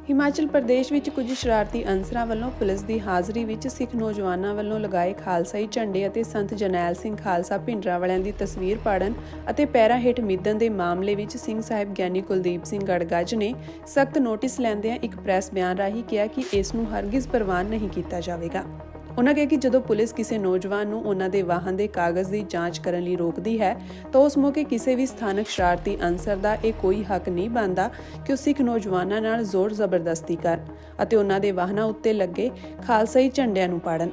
ਹਿਮਾਚਲ ਪ੍ਰਦੇਸ਼ ਵਿੱਚ ਕੁਝ ਸ਼ਰਾਰਤੀ ਅਨਸਰਾਂ ਵੱਲੋਂ ਪੁਲਿਸ ਦੀ ਹਾਜ਼ਰੀ ਵਿੱਚ ਸਿੱਖ ਨੌਜਵਾਨਾਂ ਵੱਲੋਂ ਲਗਾਏ ਖਾਲਸਾਈ ਝੰਡੇ ਅਤੇ ਸੰਤ ਜਰਨੈਲ ਸਿੰਘ ਖਾਲਸਾ ਭਿੰਡਰਾਂਵਾਲਿਆਂ ਦੀ ਤਸਵੀਰ ਪਾੜਨ ਅਤੇ ਪੈਰਾਂ ਹੇਠ ਮਿੱਧਣ ਦੇ ਮਾਮਲੇ ਵਿੱਚ ਸਿੰਘ ਸਾਹਿਬ ਗਿਆਨੀ ਕੁਲਦੀਪ ਸਿੰਘ ਗੜਗੱਜ ਨੇ ਸਖਤ ਨੋਟਿਸ ਲੈਂਦਿਆਂ ਇੱਕ ਪ੍ਰੈਸ ਬਿਆਨ ਰਾਹੀਂ ਕਿਹਾ ਕਿ ਇਸ ਨੂੰ ਹਰਗਿਜ਼ ਪ੍ਰਵਾਨ ਨਹੀਂ ਕੀਤਾ ਜਾਵੇਗਾ। ਉਹਨਾਂ ਕਿਹਾ ਕਿ ਜਦੋਂ ਪੁਲਿਸ ਕਿਸੇ ਨੌਜਵਾਨ ਨੂੰ ਉਹਨਾਂ ਦੇ ਵਾਹਨ ਦੇ ਕਾਗਜ਼ ਦੀ ਜਾਂਚ ਕਰਨ ਲਈ ਰੋਕਦੀ ਹੈ ਤਾਂ ਉਸ ਮੌਕੇ ਕਿਸੇ ਵੀ ਸਥਾਨਕ ਸ਼ਰਾਰਤੀ ਅਨਸਰ ਦਾ ਇਹ ਕੋਈ ਹੱਕ ਨਹੀਂ ਬਣਦਾ ਕਿ ਉਹ ਸਿੱਖ ਨੌਜਵਾਨਾਂ ਨਾਲ ਜ਼ੋਰ ਜ਼ਬਰਦਸਤੀ ਕਰਨ ਅਤੇ ਉਹਨਾਂ ਦੇ ਵਾਹਨਾਂ ਉੱਤੇ ਲੱਗੇ ਖਾਲਸਾਈ ਝੰਡਿਆਂ ਨੂੰ ਪਾੜਨ।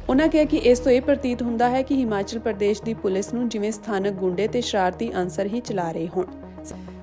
ਉਹਨਾਂ ਕਿਹਾ ਕਿ ਇਸ ਤੋਂ ਇਹ ਪ੍ਰਤੀਤ ਹੁੰਦਾ ਹੈ ਕਿ ਹਿਮਾਚਲ ਪ੍ਰਦੇਸ਼ ਦੀ ਪੁਲਿਸ ਨੂੰ ਜਿਵੇਂ ਸਥਾਨਕ ਗੁੰਡੇ ਤੇ ਸ਼ਰਾਰਤੀ ਅਨਸਰ ਹੀ ਚਲਾ ਰਹੇ ਹੋਣ।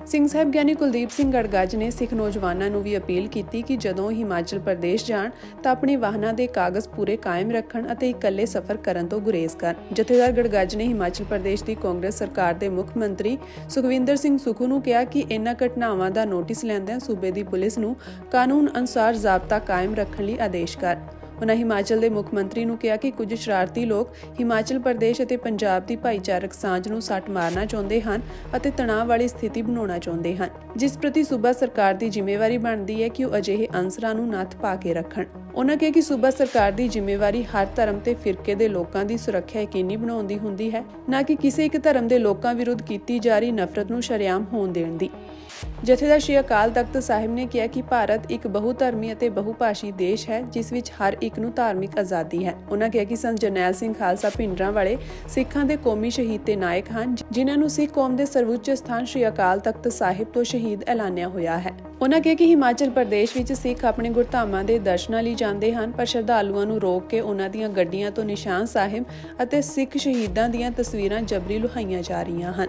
ਸਿੰਘ ਸਾਹਿਬ ਗਿਆਨੀ ਕੁਲਦੀਪ ਸਿੰਘ ਗੜਗੱਜ ਨੇ ਸਿੱਖ ਨੌਜਵਾਨਾਂ ਨੂੰ ਵੀ ਅਪੀਲ ਕੀਤੀ ਕਿ ਜਦੋਂ ਹਿਮਾਚਲ ਪ੍ਰਦੇਸ਼ ਜਾਣ ਤਾਂ ਆਪਣੇ ਵਾਹਨਾਂ ਦੇ ਕਾਗਜ਼ ਪੂਰੇ ਕਾਇਮ ਰੱਖਣ ਅਤੇ ਇਕੱਲੇ ਸਫ਼ਰ ਕਰਨ ਤੋਂ ਗੁਰੇਜ਼ ਕਰਨ। ਜਥੇਦਾਰ ਗੜਗੱਜ ਨੇ ਹਿਮਾਚਲ ਪ੍ਰਦੇਸ਼ ਦੀ ਕਾਂਗਰਸ ਸਰਕਾਰ ਦੇ ਮੁੱਖ ਮੰਤਰੀ ਸੁਖਵਿੰਦਰ ਸਿੰਘ ਸੁਖੂ ਨੂੰ ਕਿਹਾ ਕਿ ਇਨ੍ਹਾਂ ਘਟਨਾਵਾਂ ਦਾ ਨੋਟਿਸ ਲੈਂਦਿਆਂ ਸੂਬੇ ਦੀ ਪੁਲਿਸ ਨੂੰ ਕਾਨੂੰਨ ਅਨੁਸਾਰ ਜ਼ਾਬਤਾ ਕਾਇਮ ਰੱਖਣ ਲਈ ਆਦੇਸ਼ ਕਰ। ਉਨ੍ਹਾਂ ਹਿਮਾਚਲ ਦੇ ਮੁੱਖ ਮੰਤਰੀ ਨੂੰ ਕਿਹਾ ਕਿ ਕੁਝ ਸ਼ਰਾਰਤੀ ਲੋਕ ਹਿਮਾਚਲ ਪ੍ਰਦੇਸ਼ ਅਤੇ ਪੰਜਾਬ ਦੀ ਭਾਈਚਾਰਕ ਸਾਂਝ ਨੂੰ ਸੱਟ ਮਾਰਨਾ ਚਾਹੁੰਦੇ ਹਨ ਅਤੇ ਤਣਾਅ ਵਾਲੀ ਸਥਿਤੀ ਬਣਾਉਣਾ ਚਾਹੁੰਦੇ ਹਨ, ਜਿਸ ਪ੍ਰਤੀ ਸੂਬਾ ਸਰਕਾਰ ਦੀ ਜ਼ਿੰਮੇਵਾਰੀ ਬਣਦੀ ਹੈ ਕਿ ਉਹ ਅਜਿਹੇ ਅੰਸਰਾਂ ਨੂੰ ਨੱਥ ਪਾ ਕੇ ਰੱਖਣ। ਉਨ੍ਹਾਂ ਕਿਹਾ ਕਿ ਸੂਬਾ ਸਰਕਾਰ ਦੀ ਜ਼ਿੰਮੇਵਾਰੀ ਹਰ ਧਰਮ ਤੇ ਫਿਰਕੇ ਦੇ ਲੋਕਾਂ ਦੀ ਸੁਰੱਖਿਆ ਯਕੀਨੀ ਬਣਾਉਣ ਦੀ ਹੁੰਦੀ ਹੈ, ਨਾ ਕਿ ਕਿਸੇ ਇੱਕ ਧਰਮ ਦੇ ਲੋਕਾਂ ਵਿਰੁੱਧ ਕੀਤੀ ਜਾ ਰਹੀ ਨਫ਼ਰਤ ਨੂੰ ਸ਼ਰੇਆਮ ਹੋਣ ਦੇਣ ਦੀ। ਜਥੇਦਾਰ ਸ਼੍ਰੀ ਅਕਾਲ ਤਖਤ ਸਾਹਿਬ ਨੇ ਕਿਹਾ ਕਿ ਭਾਰਤ ਇੱਕ ਬਹੁਧਰਮੀ ਅਤੇ ਬਹੁਭਾਸ਼ੀ ਦੇਸ਼ ਹੈ, ਜਿਸ ਵਿੱਚ ਹਰ ਇੱਕ ਨੂੰ ਧਾਰਮਿਕ ਆਜ਼ਾਦੀ ਹੈ। ਉਨ੍ਹਾਂ ਕਿਹਾ ਕਿ ਸੰਤ ਜਰਨੈਲ ਸਿੰਘ ਖਾਲਸਾ ਭਿੰਡਰਾਂਵਾਲੇ ਸਿੱਖਾਂ ਦੇ ਕੌਮੀ ਸ਼ਹੀਦ ਤੇ ਨਾਇਕ ਹਨ, ਜਿਨ੍ਹਾਂ ਨੂੰ ਸਿੱਖ ਕੌਮ ਦੇ ਸਰਵਉੱਚ ਸਥਾਨ ਸ਼੍ਰੀ ਅਕਾਲ ਤਖਤ ਸਾਹਿਬ ਤੋਂ ਸ਼ਹੀਦ ਐਲਾਨਿਆ ਹੋਇਆ ਹੈ। ਉਨ੍ਹਾਂ ਕਿਹਾ ਕਿ ਹਿਮਾਚਲ ਪ੍ਰਦੇਸ਼ ਵਿੱਚ ਸਿੱਖ ਆਪਣੇ ਗੁਰਧਾਮਾਂ ਦੇ ਦਰਸ਼ਨਾਂ ਲਈ ਜਾਂਦੇ ਹਨ, ਪਰ ਸ਼ਰਧਾਲੂਆਂ ਨੂੰ ਰੋਕ ਕੇ ਉਨ੍ਹਾਂ ਦੀਆਂ ਗੱਡੀਆਂ ਤੋਂ ਨਿਸ਼ਾਨ ਸਾਹਿਬ ਅਤੇ ਸਿੱਖ ਸ਼ਹੀਦਾਂ ਦੀਆਂ ਤਸਵੀਰਾਂ ਜਬਰੀ ਲੁਹਾਈਆਂ ਜਾ ਰਹੀਆਂ ਹਨ।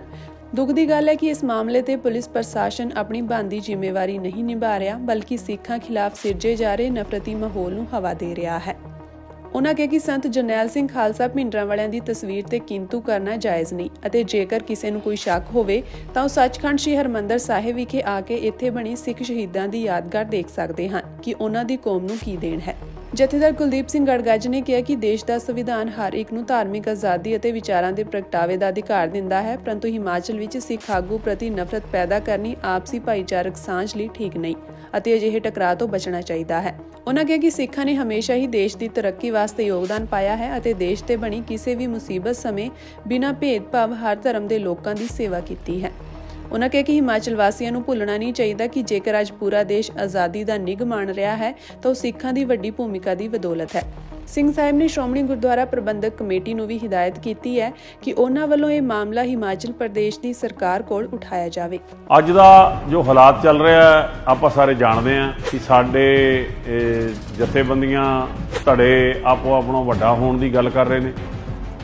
ਦੁੱਖ ਦੀ ਗੱਲ ਹੈ ਕਿ ਇਸ ਮਾਮਲੇ ਤੇ ਪੁਲਿਸ ਪ੍ਰਸ਼ਾਸਨ ਆਪਣੀ ਬਣਦੀ ਜ਼ਿੰਮੇਵਾਰੀ ਨਹੀਂ ਨਿਭਾ ਰਿਹਾ, ਬਲਕਿ ਸਿੱਖਾਂ ਖਿਲਾਫ ਸਿਰਜੇ ਜਾ ਰਹੇ ਨਫ਼ਰਤੀ ਮਾਹੌਲ ਨੂੰ ਹਵਾ ਦੇ ਰਿਹਾ ਹੈ। ਉਨ੍ਹਾਂ ਕਿਹਾ ਕਿ ਸੰਤ ਜਰਨੈਲ ਸਿੰਘ ਖਾਲਸਾ ਭਿੰਡਰਾਂਵਾਲਿਆਂ ਦੀ ਤਸਵੀਰ ਤੇ ਕਿੰਤੂ ਕਰਨਾ ਜਾਇਜ਼ ਨਹੀਂ ਅਤੇ ਜੇਕਰ ਕਿਸੇ ਨੂੰ ਕੋਈ ਸ਼ੱਕ ਹੋਵੇ ਤਾਂ ਉਹ ਸੱਚਖੰਡ ਸ੍ਰੀ ਹਰਿਮੰਦਰ ਸਾਹਿਬ ਵਿਖੇ ਆ ਕੇ ਇੱਥੇ ਬਣੀ ਸਿੱਖ ਸ਼ਹੀਦਾਂ ਦੀ ਯਾਦਗਾਰ ਦੇਖ ਸਕਦੇ ਹਨ ਕਿ ਉਹਨਾਂ ਦੀ ਕੌਮ ਨੂੰ ਕੀ ਦੇਣ ਹੈ। ਜਥੇਦਾਰ ਕੁਲਦੀਪ ਸਿੰਘ ਗੜਗੱਜ ਨੇ ਕਿਹਾ ਕਿ ਦੇਸ਼ ਦਾ ਸੰਵਿਧਾਨ ਹਰ ਇੱਕ ਨੂੰ ਧਾਰਮਿਕ ਆਜ਼ਾਦੀ ਅਤੇ ਵਿਚਾਰਾਂ ਦੇ ਪ੍ਰਗਟਾਵੇ ਦਾ ਅਧਿਕਾਰ ਦਿੰਦਾ ਹੈ, ਪਰੰਤੂ ਹਿਮਾਚਲ ਵਿੱਚ ਸਿੱਖ ਆਗੂ ਪ੍ਰਤੀ ਨਫ਼ਰਤ ਪੈਦਾ ਕਰਨੀ ਆਪਸੀ ਭਾਈਚਾਰਕ ਸਾਂਝ ਲਈ ਠੀਕ ਨਹੀਂ ਅਤੇ ਅਜਿਹੇ ਟਕਰਾਅ ਤੋਂ ਬਚਣਾ ਚਾਹੀਦਾ ਹੈ। ਉਨ੍ਹਾਂ ਕਿਹਾ ਕਿ ਸਿੱਖਾਂ ਨੇ ਹਮੇਸ਼ਾ ਹੀ ਦੇਸ਼ ਦੀ ਤਰੱਕੀ ਵਾਸਤੇ ਯੋਗਦਾਨ ਪਾਇਆ ਹੈ ਅਤੇ ਦੇਸ਼ ਤੇ ਬਣੀ ਕਿਸੇ ਵੀ ਮੁਸੀਬਤ ਸਮੇਂ ਬਿਨਾਂ ਭੇਦਭਾਵ ਹਰ ਧਰਮ ਦੇ ਲੋਕਾਂ ਦੀ ਸੇਵਾ ਕੀਤੀ ਹੈ। ਉਨ੍ਹਾਂ ਕਿਹਾ ਕਿ ਹਿਮਾਚਲ ਵਾਸੀਆਂ ਨੂੰ ਭੁੱਲਣਾ ਨਹੀਂ ਚਾਹੀਦਾ ਕਿ ਜੇਕਰ ਅੱਜ ਪੂਰਾ ਦੇਸ਼ ਆਜ਼ਾਦੀ ਦਾ ਨਿੱਘ ਮਾਣ ਰਿਹਾ ਹੈ ਤਾਂ ਉਹ ਸਿੱਖਾਂ ਦੀ ਵੱਡੀ ਭੂਮਿਕਾ ਦੀ ਬਦੌਲਤ ਹੈ। ਸਿੰਘ ਸਾਹਿਬ ਨੇ ਸ਼੍ਰੋਮਣੀ ਗੁਰਦੁਆਰਾ ਪ੍ਰਬੰਧਕ ਕਮੇਟੀ ਨੂੰ ਵੀ ਹਿਦਾਇਤ ਕੀਤੀ ਹੈ ਕਿ ਉਹਨਾਂ ਵੱਲੋਂ ਇਹ ਮਾਮਲਾ ਹਿਮਾਚਲ ਪ੍ਰਦੇਸ਼ ਦੀ ਸਰਕਾਰ ਕੋਲ ਉਠਾਇਆ ਜਾਵੇ। ਅੱਜ ਦਾ ਜੋ ਹਾਲਾਤ ਚੱਲ ਰਿਹਾ ਆਪਾਂ ਸਾਰੇ ਜਾਣਦੇ ਹਾਂ ਕਿ ਸਾਡੇ ਜਥੇਬੰਦੀਆਂ ਧੜੇ ਆਪੋ ਆਪਣੋਂ ਵੱਡਾ ਹੋਣ ਦੀ ਗੱਲ ਕਰ ਰਹੇ ਨੇ,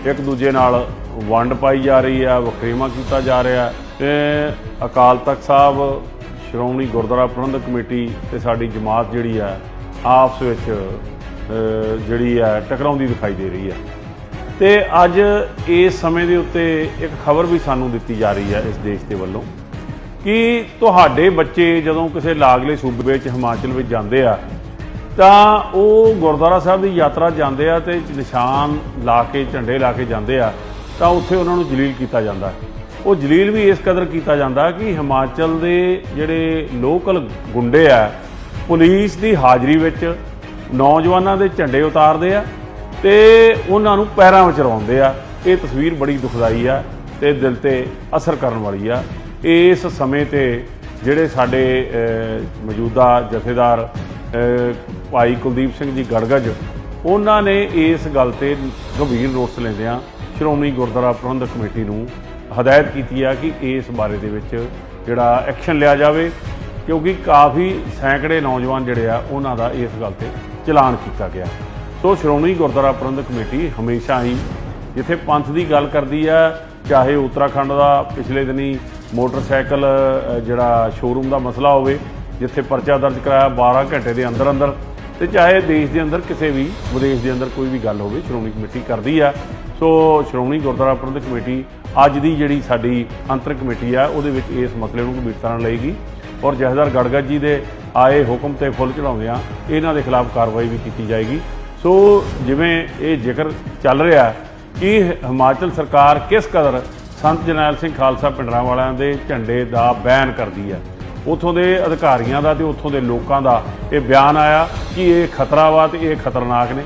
ਇੱਕ ਦੂਜੇ ਨਾਲ ਵੰਡ ਪਾਈ ਜਾ ਰਹੀ ਹੈ, ਵਖਰੇਵਾਂ ਕੀਤਾ ਜਾ ਰਿਹਾ ਤੇ ਅਕਾਲ ਤਖਤ ਸਾਹਿਬ, ਸ਼੍ਰੋਮਣੀ ਗੁਰਦੁਆਰਾ ਪ੍ਰਬੰਧਕ ਕਮੇਟੀ ਤੇ ਸਾਡੀ ਜਮਾਤ ਜਿਹੜੀ ਹੈ ਆਪਸ ਵਿੱਚ ਜਿਹੜੀ ਹੈ ਟਕਰਾਉਂਦੀ ਦਿਖਾਈ ਦੇ ਰਹੀ ਹੈ। ਤੇ ਅੱਜ ਇਸ ਸਮੇਂ ਦੇ ਉੱਤੇ ਇੱਕ ਖਬਰ ਵੀ ਸਾਨੂੰ ਦਿੱਤੀ ਜਾ ਰਹੀ ਹੈ ਇਸ ਦੇਸ਼ ਦੇ ਵੱਲੋਂ ਕਿ ਤੁਹਾਡੇ ਬੱਚੇ ਜਦੋਂ ਕਿਸੇ ਲਾਗਲੇ ਸੂਬੇ ਵਿੱਚ ਹਿਮਾਚਲ ਵਿੱਚ ਜਾਂਦੇ ਆ ਤਾਂ ਉਹ ਗੁਰਦੁਆਰਾ ਸਾਹਿਬ ਦੀ ਯਾਤਰਾ ਜਾਂਦੇ ਆ ਤੇ ਨਿਸ਼ਾਨ ਲਾ ਕੇ ਝੰਡੇ ਲਾ ਕੇ ਜਾਂਦੇ ਆ ਤਾਂ ਉੱਥੇ ਉਹਨਾਂ ਨੂੰ ਜਲੀਲ ਕੀਤਾ ਜਾਂਦਾ। ਉਹ ਜਲੀਲ ਵੀ ਇਸ ਕਦਰ ਕੀਤਾ ਜਾਂਦਾ ਕਿ ਹਿਮਾਚਲ ਦੇ ਜਿਹੜੇ ਲੋਕਲ ਗੁੰਡੇ ਆ ਪੁਲਿਸ ਦੀ ਹਾਜ਼ਰੀ ਵਿੱਚ ਨੌਜਵਾਨਾਂ ਦੇ ਝੰਡੇ ਉਤਾਰਦੇ ਆ ਤੇ ਉਹਨਾਂ ਨੂੰ ਪੈਰਾਂ ਵਿੱਚ ਰਵਾਉਂਦੇ ਆ। ਇਹ ਤਸਵੀਰ ਬੜੀ ਦੁਖਦਾਈ ਆ ਤੇ ਦਿਲ ਤੇ ਅਸਰ ਕਰਨ ਵਾਲੀ ਆ। ਇਸ ਸਮੇਂ ਤੇ ਜਿਹੜੇ ਸਾਡੇ ਮੌਜੂਦਾ ਜਥੇਦਾਰ ਭਾਈ ਕੁਲਦੀਪ ਸਿੰਘ ਜੀ ਗੜਗੱਜ, ਉਹਨਾਂ ਨੇ ਇਸ ਗੱਲ ਤੇ ਗੰਭੀਰ ਨੋਟਿਸ ਲੈਂਦਿਆਂ ਸ਼੍ਰੋਮਣੀ ਗੁਰਦੁਆਰਾ ਪ੍ਰਬੰਧਕ ਕਮੇਟੀ ਨੂੰ ਹਦਾਇਤ ਕੀਤੀ ਆ ਕਿ ਇਸ ਬਾਰੇ ਦੇ ਵਿੱਚ ਜਿਹੜਾ ਐਕਸ਼ਨ ਲਿਆ ਜਾਵੇ, ਕਿਉਂਕਿ ਕਾਫੀ ਸੈਂਕੜੇ ਨੌਜਵਾਨ ਜਿਹੜੇ ਆ ਉਹਨਾਂ ਦਾ ਇਸ ਗੱਲ ਤੇ ਚਲਾਨ ਕੀਤਾ ਗਿਆ। ਸੋ ਸ਼੍ਰੋਮਣੀ ਗੁਰਦੁਆਰਾ ਪ੍ਰਬੰਧਕ ਕਮੇਟੀ ਹਮੇਸ਼ਾ ਹੀ ਜਿੱਥੇ ਪੰਥ ਦੀ ਗੱਲ ਕਰਦੀ ਆ, ਚਾਹੇ ਉੱਤਰਾਖੰਡ ਦਾ ਪਿਛਲੇ ਦਿਨੀ ਮੋਟਰਸਾਈਕਲ ਜਿਹੜਾ ਸ਼ੋਰੂਮ ਦਾ ਮਸਲਾ ਹੋਵੇ ਜਿੱਥੇ ਪਰਚਾ ਦਰਜ ਕਰਾਇਆ 12 ਘੰਟੇ ਦੇ ਅੰਦਰ ਅੰਦਰ, ਤੇ ਚਾਹੇ ਦੇਸ਼ ਦੇ ਅੰਦਰ ਕਿਸੇ ਵੀ ਵਿਦੇਸ਼ ਦੇ ਅੰਦਰ ਕੋਈ ਵੀ ਗੱਲ ਹੋਵੇ ਸ਼੍ਰੋਮਣੀ ਕਮੇਟੀ ਕਰਦੀ ਆ। ਸੋ ਸ਼੍ਰੋਮਣੀ ਗੁਰਦੁਆਰਾ ਪ੍ਰਬੰਧਕ ਕਮੇਟੀ ਅੱਜ ਦੀ ਜਿਹੜੀ ਸਾਡੀ ਅੰਤਰ ਕਮੇਟੀ ਆ ਉਹਦੇ ਵਿੱਚ ਇਸ ਮਸਲੇ ਨੂੰ ਗੰਭੀਰਤਾ ਨਾਲ ਲਏਗੀ ਔਰ ਜਥੇਦਾਰ ਗੜਗੱਜ ਜੀ ਦੇ ਆਏ ਹੁਕਮ ਤੇ ਫੁੱਲ ਚੜਾਉਂਦਿਆਂ ਇਹਨਾਂ ਦੇ ਖਿਲਾਫ ਕਾਰਵਾਈ ਵੀ ਕੀਤੀ ਜਾਏਗੀ। ਸੋ ਜਿਵੇਂ ਇਹ ਜ਼ਿਕਰ ਚੱਲ ਰਿਹਾ ਕਿ ਹਿਮਾਚਲ ਸਰਕਾਰ ਕਿਸ ਕਦਰ ਸੰਤ ਜਰਨੈਲ ਸਿੰਘ ਖਾਲਸਾ ਭਿੰਡਰਾਂਵਾਲਿਆਂ ਦੇ ਝੰਡੇ ਦਾ ਬੈਨ ਕਰਦੀ ਹੈ, ਉੱਥੋਂ ਦੇ ਅਧਿਕਾਰੀਆਂ ਦਾ ਤੇ ਉੱਥੋਂ ਦੇ ਲੋਕਾਂ ਦਾ ਇਹ ਬਿਆਨ ਆਇਆ ਕਿ ਇਹ ਖਤਰਾ ਵਾ ਤੇ ਇਹ ਖਤਰਨਾਕ ਨੇ।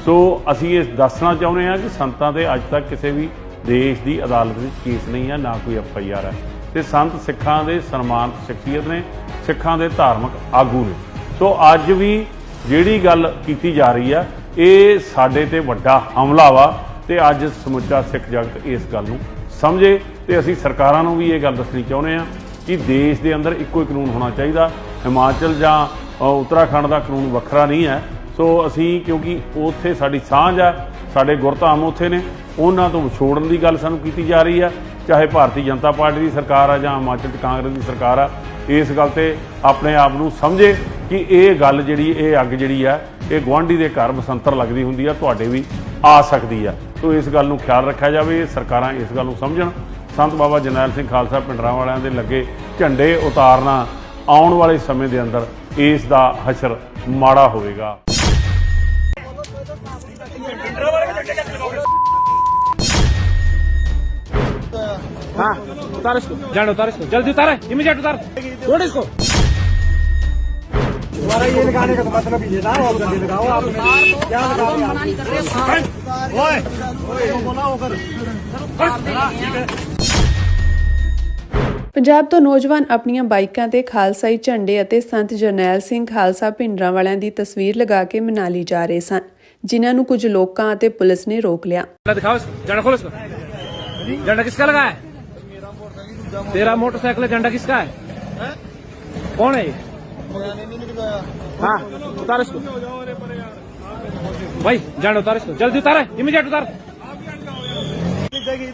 ਸੋ ਅਸੀਂ ਇਹ ਦੱਸਣਾ ਚਾਹੁੰਦੇ ਹਾਂ ਕਿ ਸੰਤਾਂ ਤੇ ਅੱਜ ਤੱਕ ਕਿਸੇ ਵੀ ਦੇਸ਼ ਦੀ ਅਦਾਲਤ ਵਿੱਚ ਕੇਸ ਨਹੀਂ ਹੈ, ਨਾ ਕੋਈ FIR ਹੈ ਤੇ ਸੰਤ ਸਿੱਖਾਂ ਦੇ ਸਨਮਾਨਿਤ ਸ਼ਖਸੀਅਤ ਨੇ, ਸਿੱਖਾਂ ਦੇ ਧਾਰਮਿਕ ਆਗੂ ਨੇ। ਸੋ ਅੱਜ ਵੀ ਜਿਹੜੀ ਗੱਲ ਕੀਤੀ ਜਾ ਰਹੀ ਆ ਇਹ ਸਾਡੇ ਤੇ ਵੱਡਾ ਹਮਲਾ ਵਾ ਤੇ ਅੱਜ ਸਮੁੱਚਾ ਸਿੱਖ ਜਗਤ ਇਸ ਗੱਲ ਨੂੰ ਸਮਝੇ ਤੇ ਅਸੀਂ ਸਰਕਾਰਾਂ ਨੂੰ ਵੀ ਇਹ ਗੱਲ ਦੱਸਣੀ ਚਾਹੁੰਦੇ ਹਾਂ ਕਿ ਦੇਸ਼ ਦੇ ਅੰਦਰ ਇੱਕੋ ਹੀ ਕਾਨੂੰਨ ਹੋਣਾ ਚਾਹੀਦਾ। ਹਿਮਾਚਲ ਜਾਂ ਉੱਤਰਾਖੰਡ ਦਾ ਕਾਨੂੰਨ ਵੱਖਰਾ ਨਹੀਂ ਹੈ। ਸੋ ਅਸੀਂ ਕਿਉਂਕਿ ਉੱਥੇ ਸਾਡੀ ਸਾਂਝ ਆ, ਸਾਡੇ ਗੁਰਧਾਮ ਉੱਥੇ ਨੇ, ਉਹਨਾਂ ਤੋਂ ਵਿਛੋੜਨ ਦੀ ਗੱਲ ਸਾਨੂੰ ਕੀਤੀ ਜਾ ਰਹੀ ਆ, ਚਾਹੇ ਭਾਰਤੀ ਜਨਤਾ ਪਾਰਟੀ ਦੀ ਸਰਕਾਰ ਆ ਜਾਂ ਹਿਮਾਚਲ 'ਚ ਕਾਂਗਰਸ ਦੀ ਸਰਕਾਰ ਆ। ਇਸ ਗੱਲ ਤੇ ਆਪਣੇ ਆਪ ਨੂੰ ਸਮਝੇ ਕਿ ਇਹ ਗੱਲ ਜਿਹੜੀ ਇਹ ਅੱਗ ਜਿਹੜੀ ਆ ਇਹ ਗੁਆਂਢੀ ਦੇ ਘਰ ਬਸੰਤਰ ਲੱਗਦੀ ਹੁੰਦੀ ਆ, ਤੁਹਾਡੇ ਵੀ ਆ ਸਕਦੀ ਆ। ਸੋ ਇਸ ਗੱਲ ਨੂੰ ਖਿਆਲ ਰੱਖਿਆ ਜਾਵੇ, ਸਰਕਾਰਾਂ ਇਸ ਗੱਲ ਨੂੰ ਸਮਝਣ। ਸੰਤ ਬਾਬਾ ਜਰਨੈਲ ਸਿੰਘ ਖਾਲਸਾ ਭਿੰਡਰਾਂਵਾਲਿਆਂ ਦੇ ਲੱਗੇ ਝੰਡੇ ਉਤਾਰਨਾ ਆਉਣ ਵਾਲੇ ਸਮੇਂ ਦੇ ਅੰਦਰ ਇਸ ਦਾ ਹਸ਼ਰ ਮਾੜਾ ਹੋਵੇਗਾ। हाँ उतार इसको, जान उतार इसको, जल्दी उतार, इमीडिएट उतार, छोड़ इसको। हमारा ये लगाने का तो मतलब ये था, और गंदे लगाओ आप क्या लगा रहे हैं? ओए बोला होकर ਪੰਜਾਬ ਤੋਂ ਨੌਜਵਾਨ ਆਪਣੀਆਂ ਬਾਈਕਾਂ ਤੇ ਖਾਲਸਾਈ ਝੰਡੇ ਅਤੇ ਸੰਤ ਜਰਨੈਲ ਸਿੰਘ ਖਾਲਸਾ ਭਿੰਡਰਾਂ ਵਾਲਿਆਂ ਦੀ ਤਸਵੀਰ ਲਗਾ ਕੇ ਮਨਾਲੀ ਜਾ ਰਹੇ ਸਨ, ਜਿਨ੍ਹਾਂ ਨੂੰ ਕੁਝ ਲੋਕਾਂ ਅਤੇ ਪੁਲਿਸ ਨੇ ਰੋਕ ਲਿਆ। दिखाओ इसको, झंडा खोलो इसको। झंडा किसका लगा है? तेरा मोटरसाइकिल है, झंडा किसका है? कौन है ये? हाँ उतार इसको भाई, झंडा उतार इसको, जल्दी उतार, इमीडिएट उतार,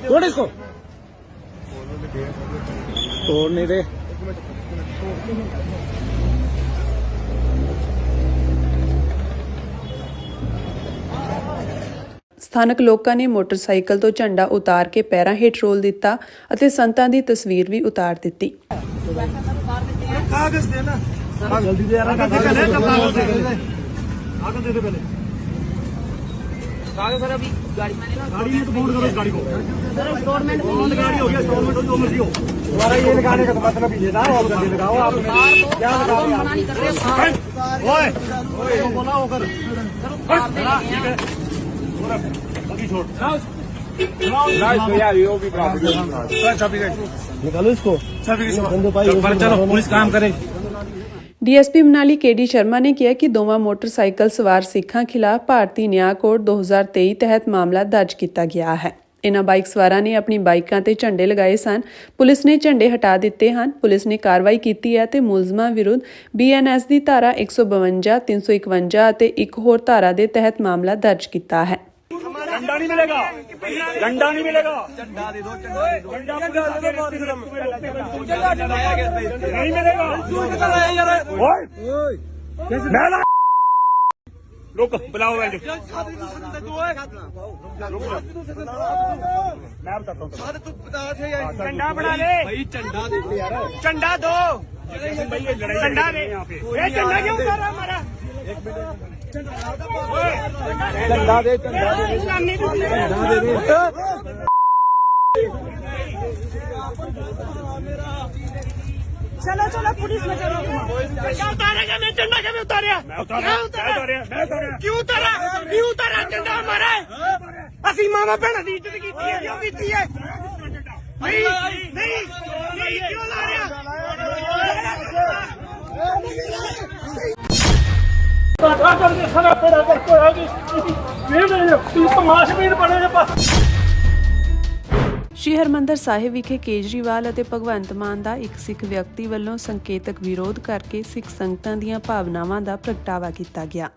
छोड़ इसको, तोड़ नहीं दे। ਸਥਾਨਕ ਲੋਕਾਂ ਨੇ ਮੋਟਰਸਾਈਕਲ ਤੋਂ ਝੰਡਾ ਉਤਾਰ ਕੇ ਪੈਰਾਂ ਹੇਠ ਰੋਲ ਦਿੱਤਾ ਅਤੇ ਸੰਤਾਂ ਦੀ ਤਸਵੀਰ ਵੀ ਉਤਾਰ ਦਿੱਤੀ। कागज देना जल्दी दे यार, कागज दे दे पहले। सर अभी गाड़ी में गाड़ी में तो फोन करो इस गाड़ी को। सर इंस्टॉलमेंट गाड़ी हो गया, इंस्टॉलमेंट हो जो मर्जी हो। हमारा ये लगाने का तो मतलब ये था, और गंदे लगाओ आप क्या लगा रहे हैं? ओए बोला होकर अभी छोड़ निकालो इसको, चलो पुलिस काम करे। ਡੀਐਸਪੀ ਮਨਾਲੀ ਕੇਡੀ ਸ਼ਰਮਾ ਨੇ ਕਿਹਾ ਕਿ ਦੋਵਾਂ ਮੋਟਰਸਾਈਕਲ ਸਵਾਰ ਸਿੱਖਾਂ ਖਿਲਾਫ ਭਾਰਤੀ ਨਿਆਂ ਕੋਡ 2023 ਤਹਿਤ ਮਾਮਲਾ ਦਰਜ ਕੀਤਾ ਗਿਆ ਹੈ। ਇਨ੍ਹਾਂ ਬਾਈਕ ਸਵਾਰਾਂ ਨੇ ਆਪਣੀ ਬਾਈਕਾਂ ਤੇ ਝੰਡੇ ਲਗਾਏ ਸਨ। ਪੁਲਿਸ ਨੇ ਝੰਡੇ ਹਟਾ ਦਿੱਤੇ ਹਨ। ਪੁਲਿਸ ਨੇ ਕਾਰਵਾਈ ਕੀਤੀ ਹੈ ਤੇ ਮੁਲਜ਼ਮਾਂ ਵਿਰੁੱਧ ਬੀਐਨਐਸ ਦੀ ਧਾਰਾ 152, 351 ਅਤੇ ਇੱਕ ਹੋਰ ਧਾਰਾ ਦੇ ਤਹਿਤ ਮਾਮਲਾ ਦਰਜ ਕੀਤਾ ਹੈ। झंडा नहीं मिलेगा, झंडा नहीं मिलेगा, झंडा दे दो, झंडा दे दो, नहीं मिलेगा। रुक, बुलाओ मैं बताता हूँ। झंडा बना ले भाई, झंडा दे यार, झंडा दो, झंडा दे। ये झंडा क्यों उतारा हमारा? झंडा दे, झंडा दे, चलो चलो पुलिस में चलो। क्या उतारेगा? मैं झंडा क्यों उतारा? क्यों उतारा? क्यों उतारा झंडा हमारा? असि मामा भैन की इज्जत की है, क्यों की है? नहीं नहीं नहीं, क्यों ला रहा? ਸ਼੍ਰੀ ਹਰਿਮੰਦਰ ਸਾਹਿਬ ਵਿਖੇ ਕੇਜਰੀਵਾਲ ਅਤੇ ਭਗਵੰਤ ਮਾਨ ਦਾ ਇੱਕ ਸਿੱਖ ਵਿਅਕਤੀ ਵੱਲੋਂ ਸੰਕੇਤਕ ਵਿਰੋਧ ਕਰਕੇ ਸਿੱਖ ਸੰਗਤਾਂ ਦੀਆਂ ਭਾਵਨਾਵਾਂ ਦਾ ਪ੍ਰਗਟਾਵਾ ਕੀਤਾ ਗਿਆ।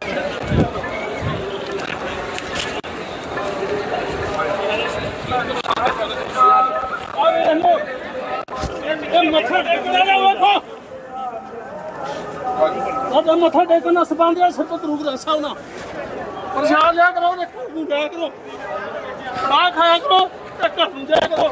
मथा टेकना सबांधिया सिर तो रूप रसा होना प्रसाद लिया करो, जाया करो, खा खाया करो, जाया करो।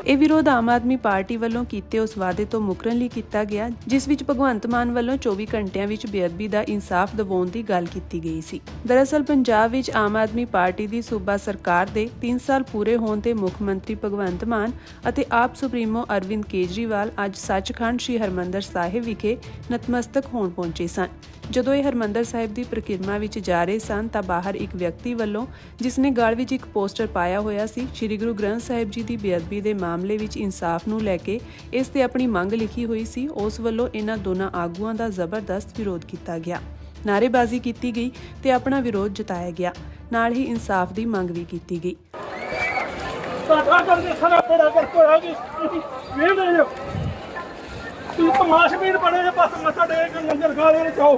ਇਹ ਵਿਰੋਧ ਆਮ ਆਦਮੀ ਪਾਰਟੀ ਵੱਲੋਂ ਕੀਤੇ ਉਸ ਵਾਅਦੇ ਤੋਂ ਮੁਕਰਨ ਲਈ ਕੀਤਾ ਗਿਆ, ਜਿਸ ਵਿੱਚ ਭਗਵੰਤ ਮਾਨ ਵੱਲੋਂ 24 ਘੰਟਿਆਂ ਵਿੱਚ ਬੇਅਦਬੀ ਦਾ ਇਨਸਾਫ ਦਿਵਾਉਣ ਦੀ ਗੱਲ ਕੀਤੀ ਗਈ ਸੀ। ਦਰਅਸਲ ਪੰਜਾਬ ਵਿੱਚ ਆਮ ਆਦਮੀ ਪਾਰਟੀ ਦੀ ਸੂਬਾ ਸਰਕਾਰ ਦੇ 3 ਸਾਲ ਪੂਰੇ ਹੋਣ ਤੇ ਮੁੱਖ ਮੰਤਰੀ ਭਗਵੰਤ ਮਾਨ ਅਤੇ ਆਪ ਸੁਪਰੀਮੋ ਅਰਵਿੰਦ ਕੇਜਰੀਵਾਲ ਅੱਜ ਸੱਚਖੰਡ ਸ਼੍ਰੀ ਹਰਿਮੰਦਰ ਸਾਹਿਬ ਵਿਖੇ ਨਤਮਸਤਕ ਹੋਣ ਪਹੁੰਚੇ ਸਨ। ਜਦੋਂ ਇਹ ਹਰਿਮੰਦਰ ਸਾਹਿਬ ਦੀ ਪ੍ਰਕਿਰਮਾ ਵਿੱਚ ਜਾ ਰਹੇ ਸਨ ਤਾਂ ਬਾਹਰ ਇੱਕ ਵਿਅਕਤੀ ਵੱਲੋਂ, ਜਿਸ ਨੇ ਗਲ ਵਿੱਚ ਇੱਕ ਪੋਸਟਰ ਪਾਇਆ ਹੋਇਆ ਸੀ ਸ੍ਰੀ ਗੁਰੂ ਗ੍ਰੰਥ ਸਾਹਿਬ ਜੀ ਦੀ ਬੇਅਦਬੀ ਦੇ ਮਾਮਲੇ ਵਿੱਚ ਇਨਸਾਫ ਨੂੰ ਲੈ ਕੇ ਇਸ ਤੇ ਆਪਣੀ ਮੰਗ ਲਿਖੀ ਹੋਈ ਸੀ, ਉਸ ਵੱਲੋਂ ਇਹਨਾਂ ਦੋਨਾਂ ਆਗੂਆਂ ਦਾ ਜ਼ਬਰਦਸਤ ਵਿਰੋਧ ਕੀਤਾ ਗਿਆ। ਨਾਅਰੇਬਾਜ਼ੀ ਕੀਤੀ ਗਈ ਤੇ ਆਪਣਾ ਵਿਰੋਧ ਜਤਾਇਆ ਗਿਆ। ਨਾਲ ਹੀ ਇਨਸਾਫ ਦੀ ਮੰਗ ਵੀ ਕੀਤੀ ਗਈ। तमाशबीन बने बस मथा टेक लंगर खा ले जाओ।